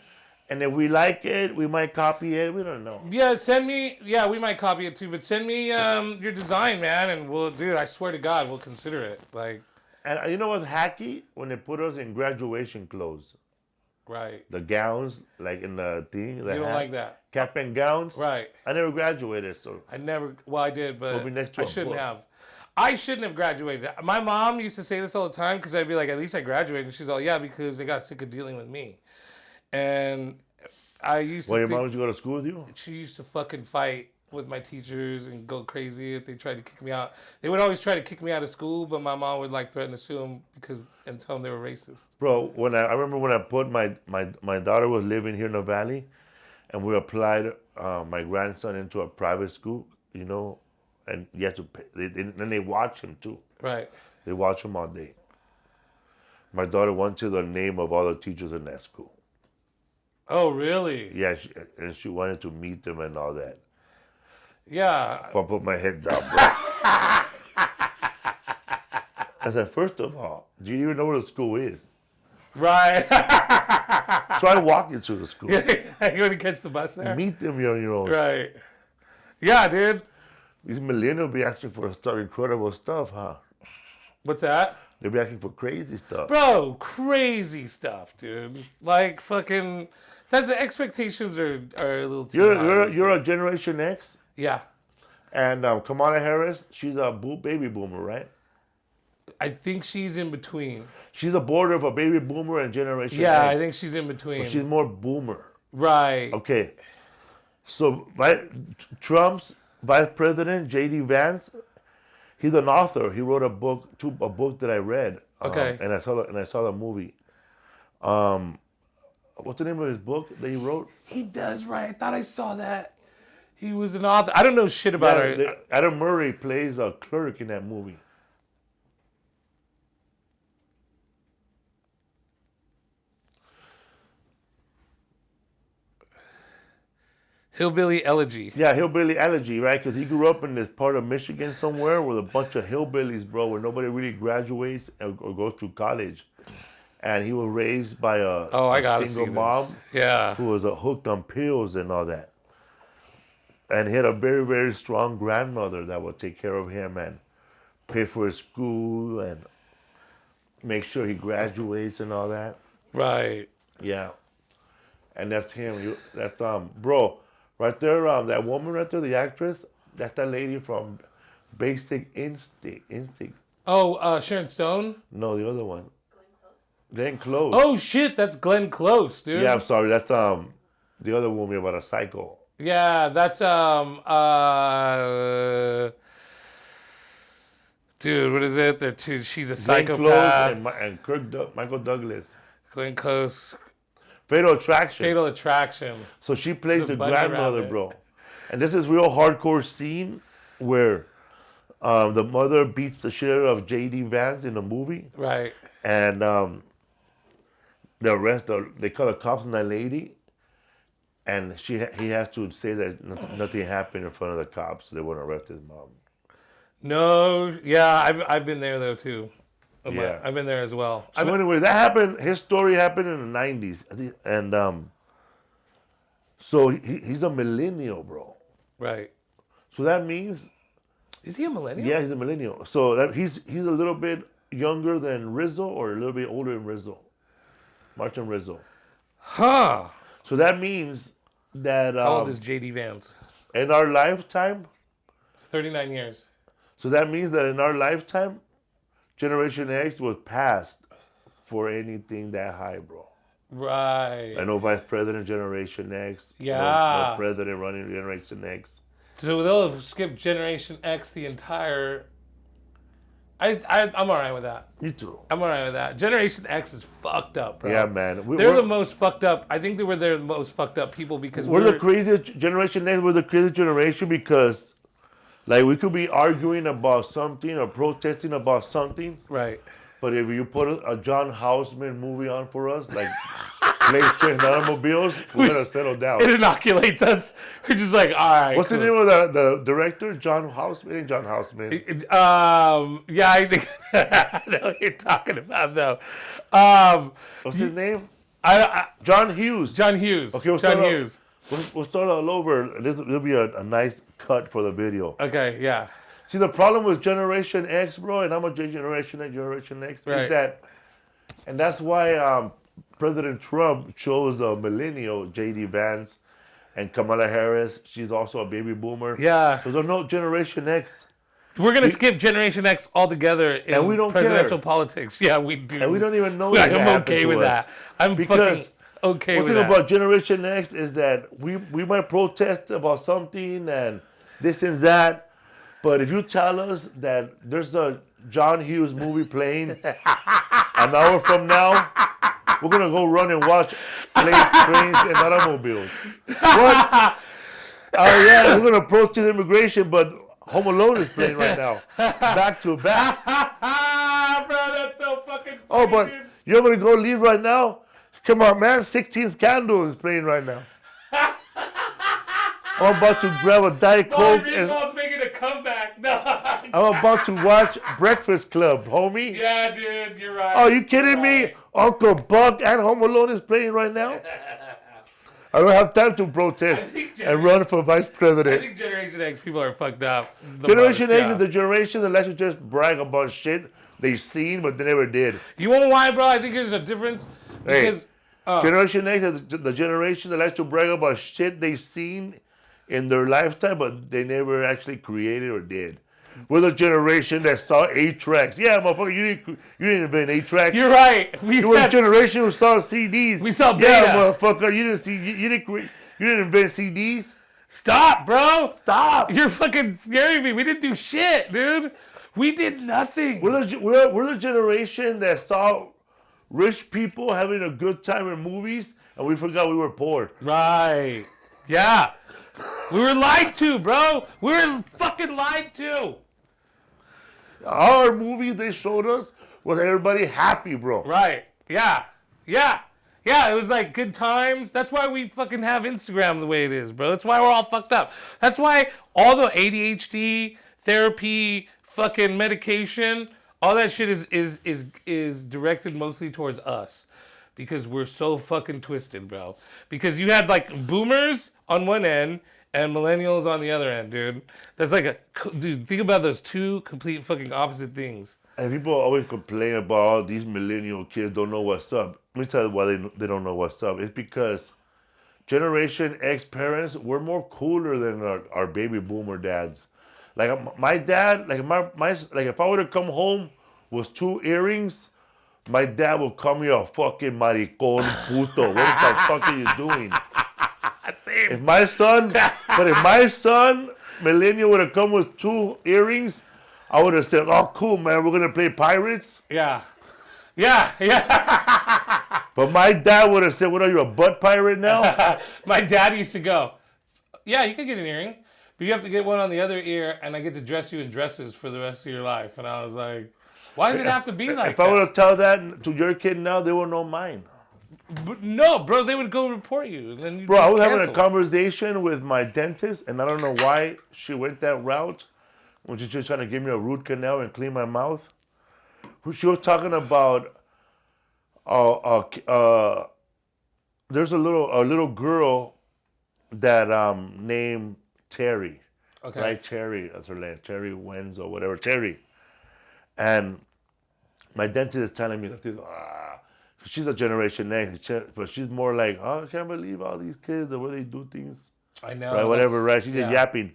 and if we like it, we might copy it. We don't know. Yeah, send me. Yeah, we might copy it too, but send me your design, man, and dude, I swear to God, we'll consider it. Like, And you know what's hacky? When they put us in graduation clothes. right. The gowns, like in the thing. You don't like that, Cap and gowns. right? I never graduated, so. I never. Well, I did, but Put me next to I a shouldn't book. have. I shouldn't have graduated. My mom used to say this all the time because I'd be like, at least I graduated. And she's all, yeah, because they got sick of dealing with me. And I used to Well, your think mom used to go to school with you? she used to fucking fight with my teachers and go crazy if they tried to kick me out. They would always try to kick me out of school, but my mom would like threaten to sue them and tell them they were racist. Bro, I remember when I put my daughter was living here in the valley, and we applied my grandson into a private school, you know, and you have to pay. Then they watch him too. Right. They watch him all day. My daughter wanted the name of all the teachers in that school. Oh, really? Yeah, she wanted to meet them and all that. Yeah. So I put my head down, bro. I said, first of all, do you even know where the school is? Right. Try walking to the school. You want to catch the bus there? Meet them on your own. Right. Yeah, dude. These millennials be asking for incredible stuff, huh? What's that? They be asking for crazy stuff. Bro, crazy stuff, dude. Like fucking. The expectations are a little too high. You're a Generation X, Yeah. and Kamala Harris, she's a baby boomer, right? I think she's in between. She's a border of a baby boomer and Generation Yeah, X. I think she's in between. But she's more boomer. Right. Okay. So, Trump's vice president, J.D. Vance, he's an author. He wrote a book that I read. Okay. And I saw the movie. What's the name of his book that he wrote? He does, right. I thought I saw that. He was an author. I don't know shit about her. Adam Murray plays a clerk in that movie. Hillbilly Elegy. Yeah, Hillbilly Elegy, right? Because he grew up in this part of Michigan somewhere with a bunch of hillbillies, bro, where nobody really graduates or goes to college. And he was raised by a single mom Yeah. who was hooked on pills and all that. And he had a very, very strong grandmother that would take care of him and pay for his school and make sure he graduates and all that. Right. Yeah. And that's him. That's bro, right there, that woman right there, the actress, that's that lady from Basic Instinct. Oh, Sharon Stone? No, the other one. Glenn Close. Oh shit, that's Glenn Close, dude. Yeah, I'm sorry. That's the other woman about a psycho. Yeah, that's dude, what is it? She's a psychopath. Glenn Close and Michael Douglas. Glenn Close. Fatal Attraction. Fatal Attraction. So she plays the bunny grandmother, rabbit. bro. And this is real hardcore scene where the mother beats the shit out of J.D. Vance in the movie. Right. And they call the cops on that lady. and he has to say that nothing happened in front of the cops. So they won't arrest his mom. No, yeah, I've been there though too. Yeah. I've been there as well. So anyway, that happened. His story happened in the 90s, I think, and so he's a millennial, bro. Right. So that means, Is he a millennial? yeah, he's a millennial. So that he's a little bit younger than Rizzo, or a little bit older than Rizzo, Martin Rizzo. Huh. So that means that How old is JD Vance? in our lifetime. 39 years. So that means that in our lifetime, Generation X was passed for anything that high, bro. Right. I know Vice President Generation X. Yeah. No President running Generation X. So they'll have skipped Generation X the entire. I'm all right with that. Me too. I'm all right with that. Generation X is fucked up, bro. Yeah, man. They're the most fucked up. I think they were the most fucked up people because we're the craziest Generation X. We're the craziest generation because, like, we could be arguing about something or protesting about something. Right. But if you put a John Houseman movie on for us, like Planes, Trains, and Automobiles, we're going to settle down. It inoculates us. We're just like, all right. What's cool. the name of the director? John Houseman? John Houseman. Yeah, I think I know what you're talking about, though. What's his name? I John Hughes. John Hughes. Okay, we'll John start Hughes. We'll start all over. This will be a nice cut for the video. Okay, yeah. See, the problem with Generation X, bro, and I'm a Generation X, Right. is that, and that's why President Trump chose a millennial, J.D. Vance, and Kamala Harris. She's also a baby boomer. Yeah. So there's no Generation X. We're going to skip Generation X altogether in And we don't presidential care. politics. Yeah, we do. And we don't even know Yeah, that I'm happened okay to with us. that. I'm Because fucking okay one with thing that. about Generation X is that we might protest about something and this and that, but if you tell us that there's a John Hughes movie playing an hour from now, we're gonna go run and watch Planes, Trains, and Automobiles. What? Oh yeah, we're gonna protest immigration, but Home Alone is playing right now, back to back. Bro, that's so fucking Oh, funny, but dude. you're gonna go leave right now? Come on, man. 16th Candle is playing right now. I'm about to grab a Diet Coke and Meatball's making a comeback. No. I'm about to watch Breakfast Club, homie. Yeah, dude, you're right. Oh, you kidding me? Uncle Buck and Home Alone is playing right now? I don't have time to protest and run for vice I president. think Generation X people are fucked up. Generation X yeah. is the generation that lets you just brag about shit they've seen but they never did. You want to know why, bro? I think there's a difference Hey, because Generation X is the generation that likes to brag about shit they've seen in their lifetime, but they never actually created or did. We're the generation that saw 8 tracks. Yeah, motherfucker, you didn't invent 8 tracks. you're right. You were the generation who saw CDs. We saw Yeah, beta. motherfucker, you didn't invent CDs. Stop, bro. Stop. You're fucking scaring me. We didn't do shit, dude. We did nothing. We're the generation that saw rich people having a good time in movies, and we forgot we were poor. Right. Yeah. We were lied to, bro. We were fucking lied to. Our movies they showed us was everybody happy, bro. Right. Yeah. Yeah. Yeah, it was like good times. That's why we fucking have Instagram the way it is, bro. That's why we're all fucked up. That's why all the ADHD, therapy, fucking medication, all that shit is directed mostly towards us. Because we're so fucking twisted, bro. Because you had like boomers on one end and millennials on the other end, dude. That's like dude, think about those two complete fucking opposite things. And people always complain about these millennial kids don't know what's up. Let me tell you why they don't know what's up. It's because Generation X parents were more cooler than our baby boomer dads. Like my dad, like like if I were to come home with 2 earrings, my dad will call me a fucking maricón puto. What the fuck are you doing? Same. If my son, millennial, would have come with 2 earrings, I would have said, oh, cool, man, we're going to play pirates. Yeah. Yeah. Yeah. But my dad would have said, what are you, a butt pirate now? My dad used to go, yeah, you can get an earring, but you have to get one on the other ear, and I get to dress you in dresses for the rest of your life. And I was like, why does it have to be like If that? I were to tell that to your kid now, they will know mine. But no, bro, they would go report you, and then you. Bro, I was having a conversation with my dentist, and I don't know why she went that route, when she's just trying to give me a root canal and clean my mouth. She was talking about, there's a little girl that named Terry, Okay. right? Terry, that's her name, Terry Wenz or whatever, Terry. And my dentist is telling me that she's a Generation X, but she's more like, oh, I can't believe all these kids, the way they do things. I know. Right, whatever, right? She's just yeah. yapping.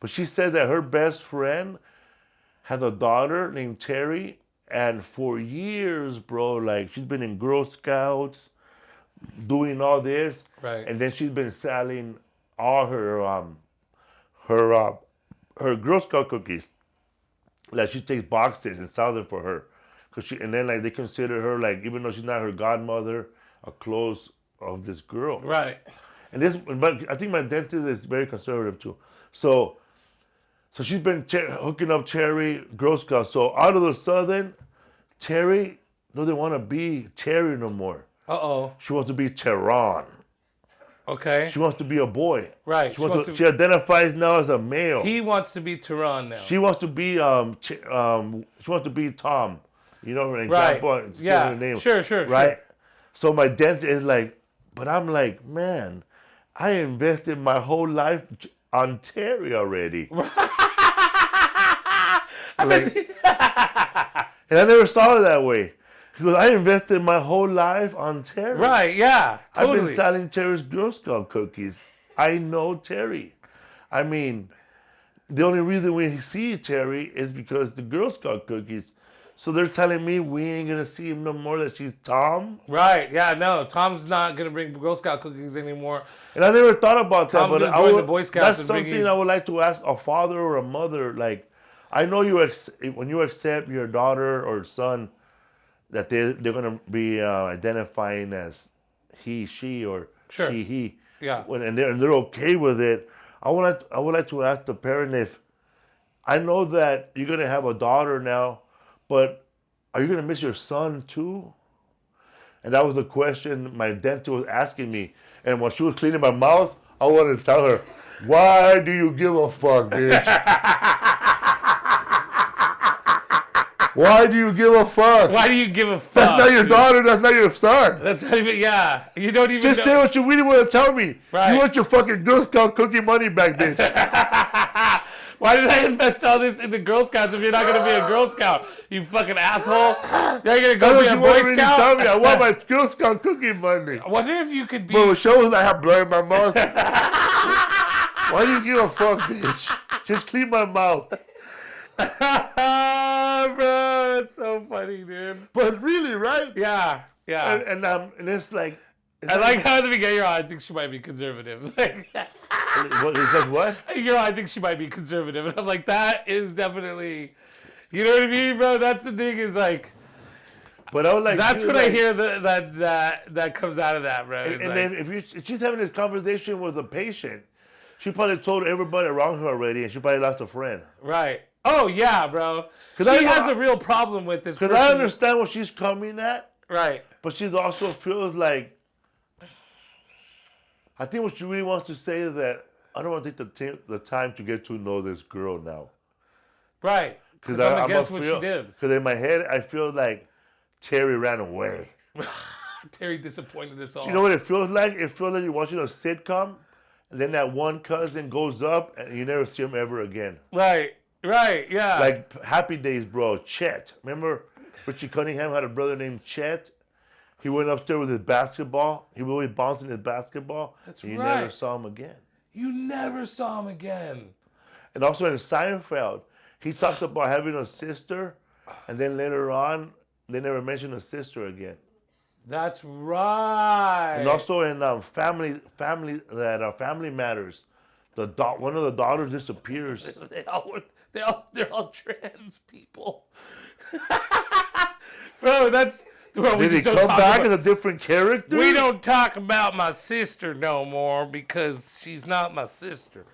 But she said that her best friend had a daughter named Terry, and for years, bro, like she's been in Girl Scouts, doing all this, Right. and then she's been selling all her Girl Scout cookies. Like she takes boxes and sells them for her, and then like they consider her like, even though she's not her godmother, a close of this girl. Right. And but I think my dentist is very conservative too. So she's been hooking up Terry Girl Scout. So out of the sudden, Terry doesn't want to be Terry no more. Uh-oh. She wants to be Tehran. Okay. She wants to be a boy. Right. She identifies now as a male. He wants to be Tehran now. She wants to be she wants to be Tom. You know her name. Right. Yeah. Her name. Sure. Right. So my dentist is like, but I'm like, man, I invested my whole life on Terry already. Like, and I never saw it that way. Because I invested my whole life on Terry. Right, yeah. Totally. I've been selling Terry's Girl Scout cookies. I know Terry. I mean, the only reason we see Terry is because the Girl Scout cookies. So they're telling me we ain't going to see him no more, that she's Tom? Right, yeah, no. Tom's not going to bring Girl Scout cookies anymore. And I never thought about that. Tom's But gonna join the Boy Scouts that's and something bring in- I would like to ask a father or a mother. Like, I know when you accept your daughter or son, that they're going to be identifying as he, she, or Sure. she, he. Yeah. And they're okay with it. I would like to ask the parent if, I know that you're going to have a daughter now, but are you going to miss your son too? And that was the question my dentist was asking me. And when she was cleaning my mouth, I wanted to tell her, why do you give a fuck, bitch? Why do you give a fuck? Why do you give a fuck? That's not your dude? daughter. That's not your son. That's not even, yeah. You don't even Just know. say what you really want to tell me. Right. You want your fucking Girl Scout cookie money back, bitch. Why did I invest all this into Girl Scouts if you're not going to be a Girl Scout? You fucking asshole. You're going to That's go what be a you Boy want to really tell Scout? me. I want my Girl Scout cookie money. I wonder if you could be... Bro, it shows I have blood in my mouth. Why do you give a fuck, bitch? Just clean my mouth. Bro, that's so funny, dude. But really, right? Yeah. And it's like... I like how at the beginning, I think she might be conservative. Like, What, is that what? I think she might be conservative. And I'm like, that is definitely... You know what I mean, bro? That's the thing is like... But I was like... That's what I like, hear that comes out of that, bro. It's And like, then if she's having this conversation with a patient, she probably told everybody around her already, and she probably lost a friend. right. Oh, yeah, bro. She 'Cause has a real problem with this person. Because I understand what she's coming at, Right. but she also feels like... I think what she really wants to say is that I don't want to take the time to get to know this girl now. Right. Because I'm against what she did. Because in my head, I feel like Terry ran away. Terry disappointed us all. You know what it feels like? It feels like you're watching a sitcom, and then that one cousin goes up, and you never see him ever again. Right, yeah. Like Happy Days, bro. Chet. Remember Richie Cunningham had a brother named Chet? He went upstairs with his basketball. He was always bouncing his basketball. That's and you right. never saw him again. You never saw him again. And also in Seinfeld, he talks about having a sister, and then later on, they never mention a sister again. That's right. And also in Family Matters, one of the daughters disappears. They're all trans people. Bro, that's... Bro, Did he come back as a different character? We don't talk about my sister no more because she's not my sister.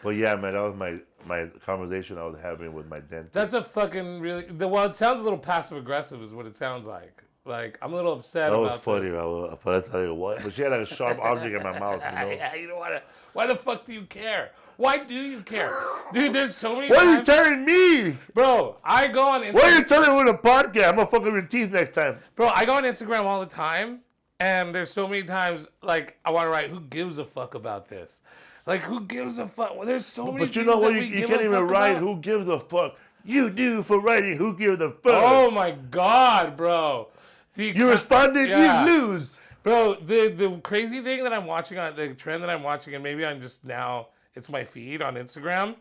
But yeah, man, that was my conversation I was having with my dentist. That's a fucking really... Well, it sounds a little passive-aggressive is what it sounds like. Like, I'm a little upset That was about funny, this. but I tell you what. But she had like a sharp object in my mouth, you know. Yeah, you don't want to. Why the fuck do you care? Why do you care? Dude, there's so many What are you times. telling me? Bro, I go on Instagram. What are you telling me with a podcast? I'm gonna fuck up your teeth next time. Bro, I go on Instagram all the time, and there's so many times, like, I want to write, who gives a fuck about this? Like, who gives a fuck? Well, there's so many But you things know what? that You we give can't a even fuck write about. who gives a fuck. You do for writing who gives a fuck. Oh, my God, bro. You responded, Yeah. you lose. Bro, the crazy thing that I'm watching on, the trend that I'm watching, and maybe I'm just now, it's my feed on Instagram,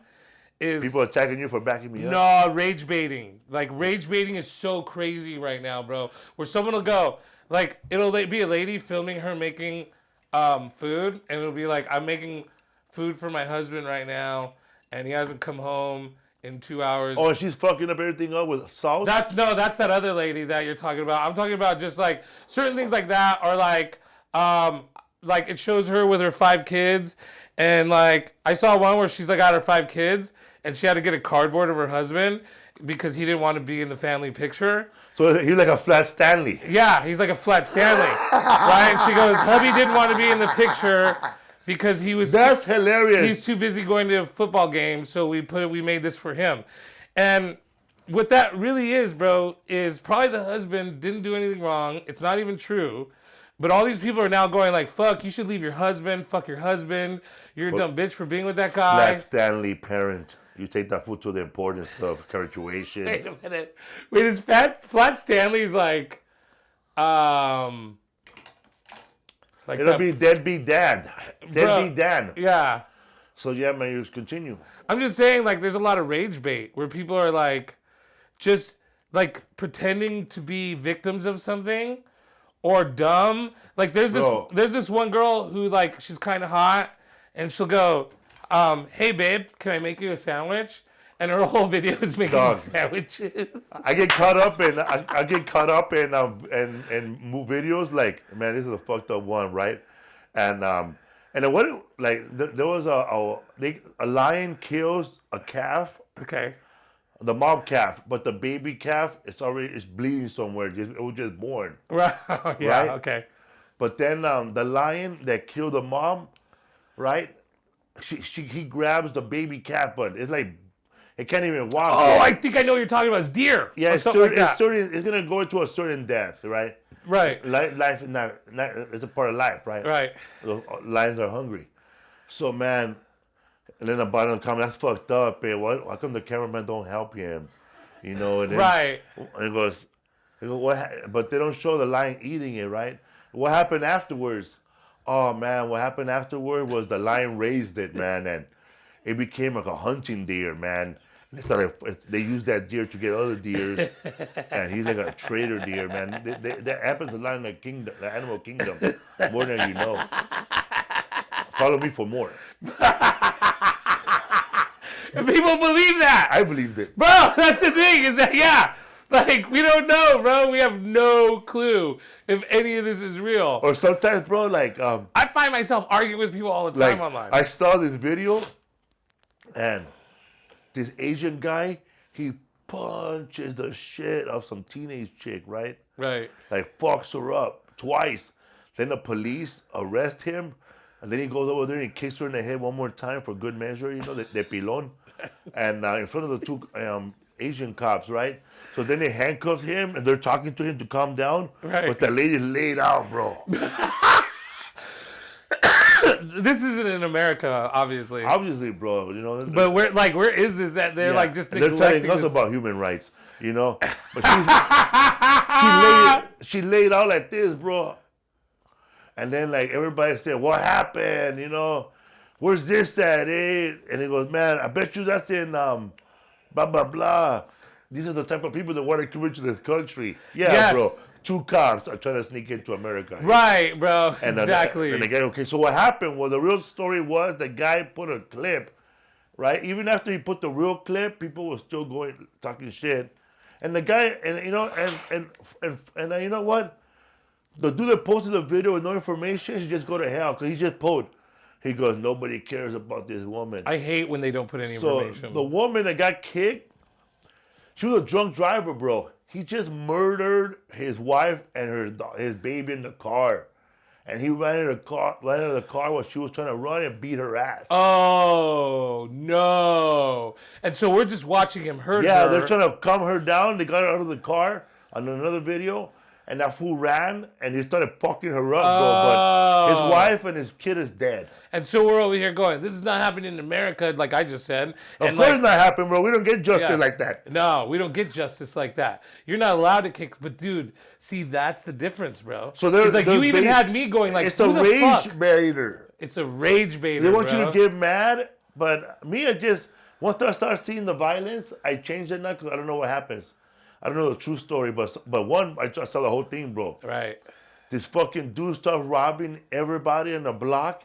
is People attacking you for backing me up. no rage baiting. Like, rage baiting is so crazy right now, bro. Where someone will go, like, it'll be a lady filming her making food, and it'll be like, I'm making food for my husband right now, and he hasn't come home in 2 hours. Oh, and she's fucking up everything up with salt? That's that other lady that you're talking about. I'm talking about just like certain things like that, or like it shows her with her 5 kids, and like I saw one where she's like got her 5 kids, and she had to get a cardboard of her husband because he didn't want to be in the family picture. So he's like a flat Stanley. Yeah, he's like a flat Stanley, right? And she goes, hubby didn't want to be in the picture because he was. That's hilarious. He's too busy going to football games, so we made this for him. And what that really is, bro, is probably the husband didn't do anything wrong. It's not even true. But all these people are now going like, fuck, you should leave your husband. Fuck your husband. You're a dumb bitch for being with that guy. Flat Stanley parent. You take that food to the important stuff, graduations. Wait a minute. Wait, is Flat Stanley's like It'll that- be deadbeat dad. Deadbeat dad. Yeah. So yeah, man, you just continue. I'm just saying, like, there's a lot of rage bait where people are like, just like pretending to be victims of something or dumb. Like, there's this one girl who like she's kind of hot, and she'll go, "Hey babe, can I make you a sandwich?" And her whole video is making Dog. sandwiches. I get caught up in move videos like, man, this is a fucked up one, right? And then what? Like there was a lion kills a calf, Okay. the mom calf, but the baby calf it's bleeding somewhere. It was just born. Right. Yeah. Right? Okay. But then the lion that killed the mom, right? He grabs the baby calf, but it's like it can't even walk. Oh, yet. I think I know what you're talking about. It's deer. Yeah, Or it's something like that. it's gonna go into a certain death, right? Right. Life is not it's a part of life, right? Right. The lions are hungry. So man, and then the bottom comment, that's fucked up, man. Why come the cameraman don't help him? You know, and then, Right. and it goes, but they don't show the lion eating it, right? What happened afterwards? Oh man, what happened afterward was the lion raised it, man, and it became like a hunting deer, man. They used that deer to get other deers, and he's like a trader deer, man. That happens a lot in the animal kingdom, more than you know. Follow me for more. People believe that. I believed it. Bro, that's the thing, is that, yeah. Like, we don't know, bro. We have no clue if any of this is real. Or sometimes, bro, like I find myself arguing with people all the time online. I saw this video, and this Asian guy, he punches the shit of some teenage chick, right? Right. Like fucks her up twice. Then the police arrest him, and then he goes over there and kicks her in the head one more time for good measure, you know, de pilon. And in front of the 2 Asian cops, right? So then they handcuff him, and they're talking to him to calm down. Right. But the lady laid out, bro. This isn't in America, obviously. Obviously, bro, you know. But where is this that they're Yeah. like just And they're telling neglecting us this? about human rights, you know. But she laid out like this, bro. And then like everybody said, "What happened? You know, where's this at, eh?" And he goes, "Man, I bet you that's in blah blah blah. These are the type of people that want to come into this country." Yeah, Yes. bro. 2 cops are trying to sneak into America. Right, bro. And Exactly. And the guy, okay, so what happened? Well, the real story was the guy put a clip, right? Even after he put the real clip, people were still going talking shit. And the guy, and you know, and you know what? The dude that posted the video with no information should just go to hell because he just posted. He goes, nobody cares about this woman. I hate when they don't put any So information. the woman that got kicked, she was a drunk driver, bro. He just murdered his wife and his baby in the car. And he ran in the car while she was trying to run and beat her ass. Oh, no. And so we're just watching him hurt her. Yeah, they're trying to calm her down. They got her out of the car on another video. And that fool ran and he started fucking her up, bro. But his wife and his kid is dead. And so we're over here going, this is not happening in America, like I just said. Of course it's not happening, bro. We don't get justice like that. No, we don't get justice like that. You're not allowed to kick, but dude, see, that's the difference, bro. So there's like you even had me going like, it's a who the rage fuck? baiter. It's a rage baiter. They want bro. you to get mad, but me, once I start seeing the violence, I change it now because I don't know what happens. I don't know the true story, but one, I just saw the whole thing, bro. Right. This fucking dude starts robbing everybody in the block,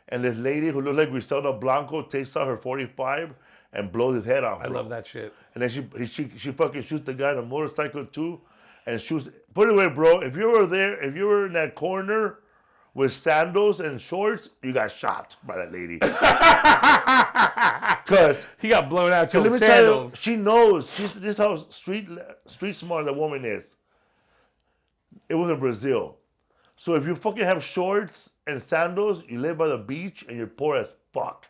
and this lady who looks like Griselda Blanco takes out her 45 and blows his head off, bro. I love that shit. And then she fucking shoots the guy on a motorcycle too, and shoots. Put it away, bro. If you were in that corner with sandals and shorts, you got shot by that lady. Cause he got blown out your let me sandals. tell you, she knows. This is how street smart that woman is. It was in Brazil. So if you fucking have shorts and sandals, you live by the beach and you're poor as fuck.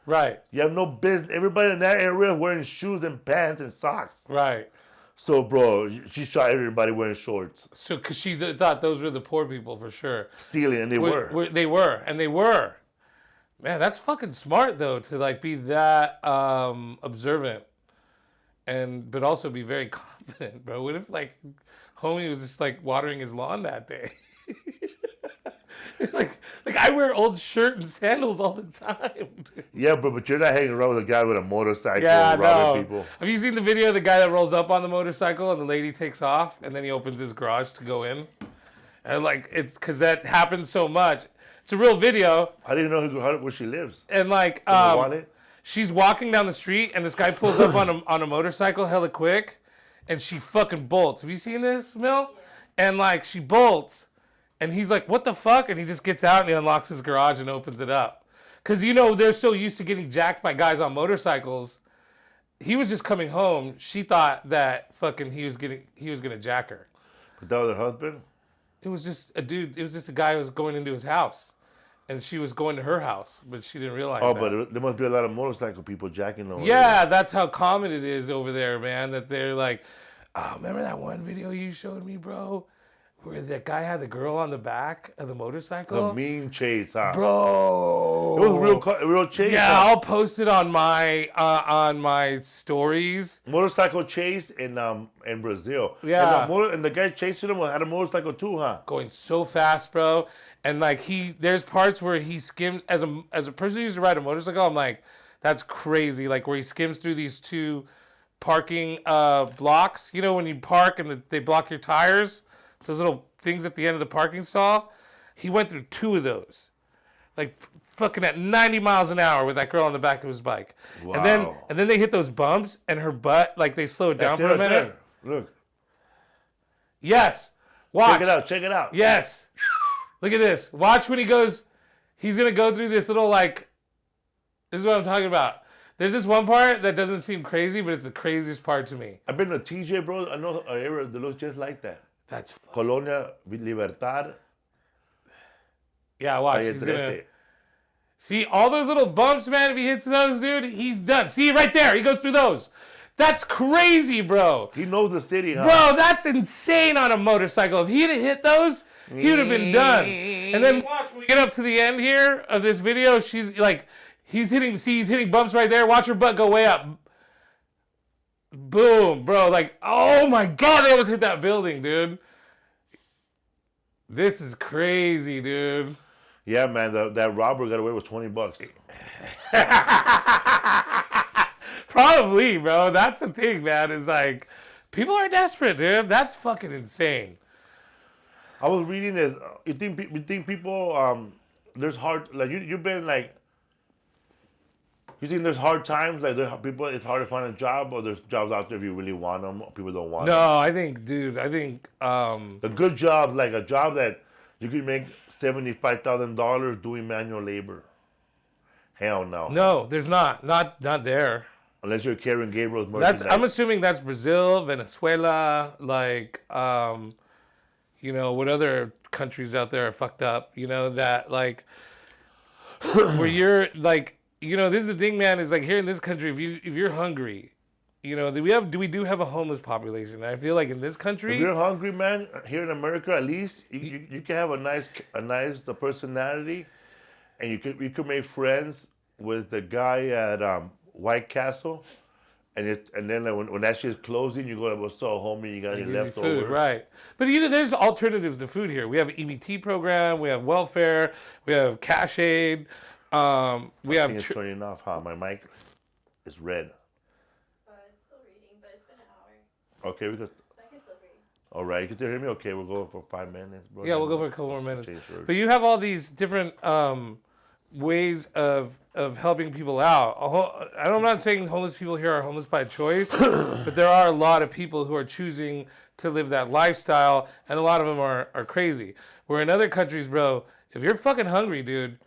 Right. You have no business. Everybody in that area wearing shoes and pants and socks. Right. So, bro, she shot everybody wearing shorts. So, because she thought those were the poor people for sure. Stealing, and they were. They were. Man, that's fucking smart, though, to, like, be that observant. But also be very confident, bro. What if, like, homie was just, like, watering his lawn that day? like I wear old shirt and sandals all the time, dude. Yeah, but you're not hanging around with a guy with a motorcycle no. robbing people. Have you seen the video of the guy that rolls up on the motorcycle and the lady takes off and then he opens his garage to go in? And like, it's because that happens so much. It's a real video. I didn't know where she lives. And like, she's walking down the street and this guy pulls up on a motorcycle hella quick and she fucking bolts. Have you seen this, Mil? And like, she bolts. And he's like, what the fuck? And he just gets out and he unlocks his garage and opens it up. Because, they're so used to getting jacked by guys on motorcycles. He was just coming home. She thought that fucking he was going to jack her. But that was her husband? It was just a dude. It was just a guy who was going into his house. And she was going to her house. But she didn't realize that. Oh, but there must be a lot of motorcycle people jacking over there. Yeah, that's how common it is over there, man. That they're like, oh, remember that one video you showed me, bro? Where that guy had the girl on the back of the motorcycle. The mean chase, huh? Bro. It was real chase. Yeah, huh? I'll post it on my stories. Motorcycle chase in Brazil. Yeah. And the guy chasing him had a motorcycle too, huh? Going so fast, bro. And like there's parts where he skims as a person who used to ride a motorcycle, I'm like, that's crazy. Like where he skims through these two parking blocks. When you park and they block your tires. Those little things at the end of the parking stall. He went through two of those. Like fucking at 90 miles an hour with that girl on the back of his bike. Wow. And then they hit those bumps and her butt, like they slow it down for a minute. Look. Yes. Watch. Check it out. Yes. Look at this. Watch when he goes, he's going to go through this little like, this is what I'm talking about. There's this one part that doesn't seem crazy, but it's the craziest part to me. I've been to TJ, bro. I know an area that looks just like that. That's Colonia Libertad. Yeah, watch. Calle He's gonna 13. see all those little bumps, man. If he hits those, dude, he's done. See right there, he goes through those. That's crazy, bro. He knows the city, huh? Bro, that's insane on a motorcycle. If he'd have hit those, he would have been done. And then watch when we get up to the end here of this video. She's like, he's hitting bumps right there. Watch her butt go way up. Boom, bro. Like, oh my God, they almost hit that building, dude. This is crazy, dude. Yeah, man, that robber got away with $20. Probably, bro. That's the thing, man. Is like, people are desperate, dude. That's fucking insane. I was reading this. You think people, there's hard, like, you've been like, you think there's hard times? Like, people, it's hard to find a job, or there's jobs out there if you really want them, or people don't want them? No, I think, dude, A good job, like a job that you could make $75,000 doing manual labor. Hell no. no, there's not there. Unless you're carrying Gabriel's merchandise. I'm assuming that's Brazil, Venezuela, like, what other countries out there are fucked up, that, like, where you're, like, this is the thing, man, is, like, here in this country, if you're hungry, we do have a homeless population. And I feel like in this country... If you're hungry, man, here in America, at least, you can have a nice personality, and you could make friends with the guy at White Castle, and then like, when that shit's closing, you go, what's up, homie, you got any leftovers? Food, right. But there's alternatives to food here. We have an EBT program, we have welfare, we have cash aid, we have... It's turning off, huh? My mic is red. It's still reading, but it's been an hour. Okay, we could... I can still read. All right, you can still hear me? Okay, we'll go for 5 minutes, bro. Yeah, we'll go for a couple more minutes. Change shirts. But you have all these different ways of helping people out. I'm not saying homeless people here are homeless by choice, but there are a lot of people who are choosing to live that lifestyle, and a lot of them are crazy. Where in other countries, bro, if you're fucking hungry, dude,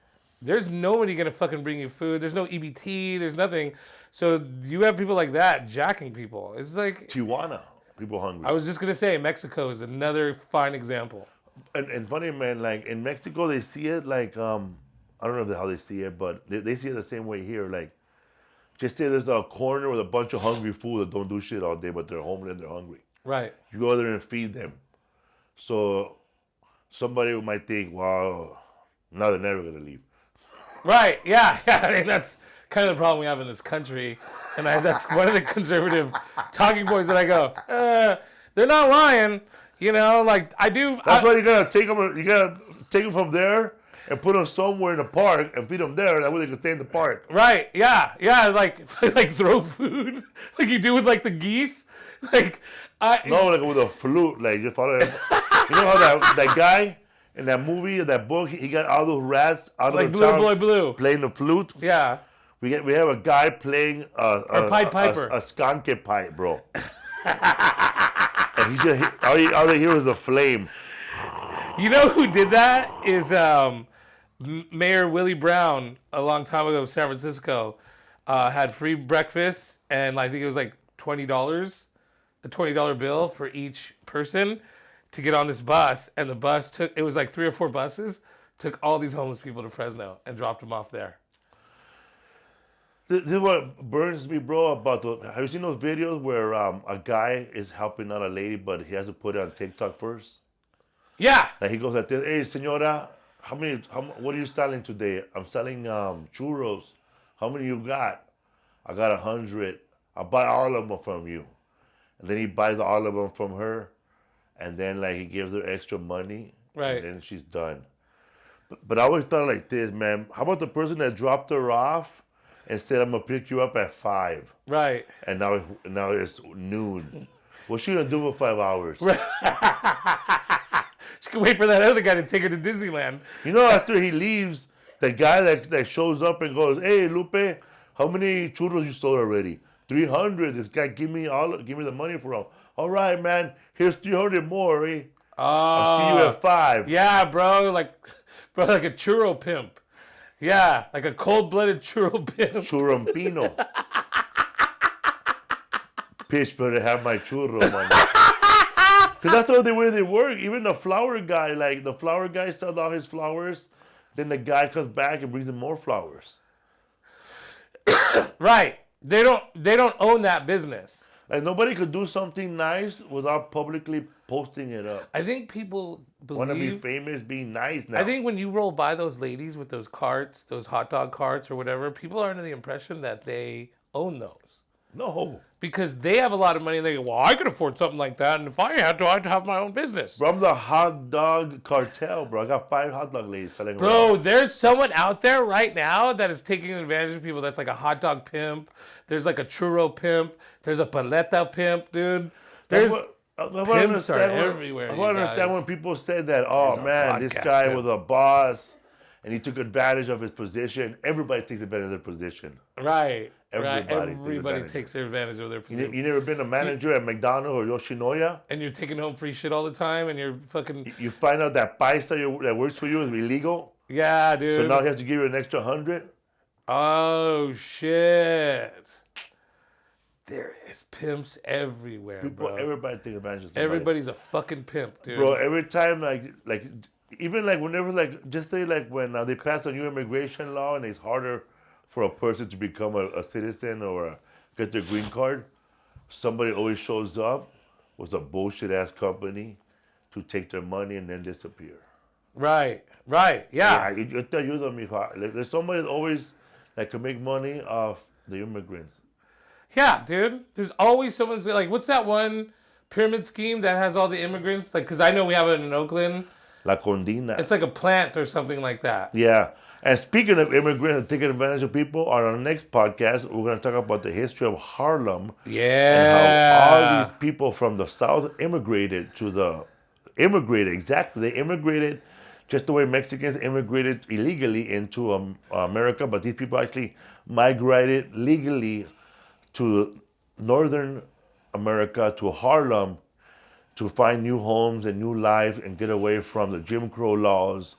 there's nobody gonna fucking bring you food. There's no EBT. There's nothing. So you have people like that jacking people. It's like Tijuana, people hungry. I was just gonna say Mexico is another fine example. And funny, man, like in Mexico, they see it like, I don't know how they see it, but they see it the same way here. Like, just say there's a corner with a bunch of hungry fools that don't do shit all day, but they're homeless and they're hungry. Right. You go there and feed them. So somebody might think, well, now they're never going to leave. Right, yeah. I mean, that's kind of the problem we have in this country. And that's one of the conservative talking points that I go, they're not lying. Like, I do. That's why you got to take them from there and put them somewhere in the park and feed them there. That way they can stay in the park. Right, yeah, like throw food like you do with, like, the geese. Like, No, like with a flute. Like, just follow him. You know how that guy in that movie, that book, he got all those rats out like of the Blue town Boy Blue. playing the flute. Yeah. We have a guy playing a Pied Piper. a skanke pipe, bro. And he just all they hear is the flame. You know who did that is Mayor Willie Brown a long time ago of San Francisco. Had free breakfast, and I think it was like $20, a $20 bill for each person to get on this bus. And the bus it was like 3 or 4 buses, took all these homeless people to Fresno and dropped them off there. This is what burns me, bro, about have you seen those videos where a guy is helping out a lady, but he has to put it on TikTok first? Yeah. Like he goes like this, hey, senora, what are you selling today? I'm selling churros. How many you got? I got 100. I'll buy all of them from you. And then he buys all of them from her, and then like he gives her extra money, Right. and then she's done. But I always thought like this, man. How about the person that dropped her off and said, I'm gonna pick you up at 5, Right. and now it's noon? What's she gonna do for 5 hours? Right. She can wait for that other guy to take her to Disneyland. You know, after he leaves, the guy that shows up and goes, hey, Lupe, how many churros you sold already? 300. This guy give me the money for them. All right, man. Here's 300 more. Eh? I'll see you at 5. Yeah, bro, like a churro pimp. Yeah, like a cold-blooded churro pimp. Churrampino. Pitch better have my churro money. Because that's the way they work. Even the flower guy, like the flower guy sells all his flowers. Then the guy comes back and brings him more flowers. Right. They don't own that business. Like nobody could do something nice without publicly posting it up. I think people Want to be believe. famous, being nice now. I think when you roll by those ladies with those carts, those hot dog carts or whatever, people are under the impression that they own those. No. Because they have a lot of money and they go, well, I could afford something like that. And if I had to, I'd have my own business. Bro, I'm the hot dog cartel, bro. I got 5 hot dog ladies selling Bro, around. there's someone out there right now that is taking advantage of people. That's like a hot dog pimp. There's like a churro pimp. There's a paleta pimp, dude. There's pimps are everywhere. I you understand guys. when people say that, oh There's a man, this podcast guy pimp. was a boss and he took advantage of his position. Everybody takes advantage of their position. Right. Everybody takes takes their advantage of their You position. never been a manager at McDonald's or Yoshinoya? And you're taking home free shit all the time and you're fucking... You find out that paisa that works for you is illegal, Yeah, dude. so now he has to give you an extra 100. Oh, shit. there is pimps everywhere, bro. Everybody take advantage of somebody. Everybody's a fucking pimp, dude. Bro, every time, even whenever, just say, when they pass a new immigration law and it's harder for a person to become a citizen or get their green card, somebody always shows up with a bullshit ass company to take their money and then disappear. Right, yeah. Yo te ayudo, mijo. There's somebody that always that can make money off the immigrants. Yeah, dude. There's always someone like, what's that one pyramid scheme that has all the immigrants? Like, because I know we have it in Oakland. La Condina. It's like a plant or something like that. Yeah. And speaking of immigrants and taking advantage of people, on our next podcast, we're going to talk about the history of Harlem. Yeah. And how all these people from the South immigrated exactly. They immigrated just the way Mexicans immigrated illegally into America, but these people actually migrated legally to Northern America, to Harlem, to find new homes and new life and get away from the Jim Crow laws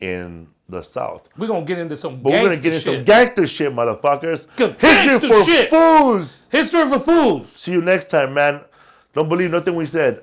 in the South. We're going to get into some But we're going to get into some gangster shit, motherfuckers. Gangster History for shit. fools. History for fools. See you next time, man. Don't believe nothing we said.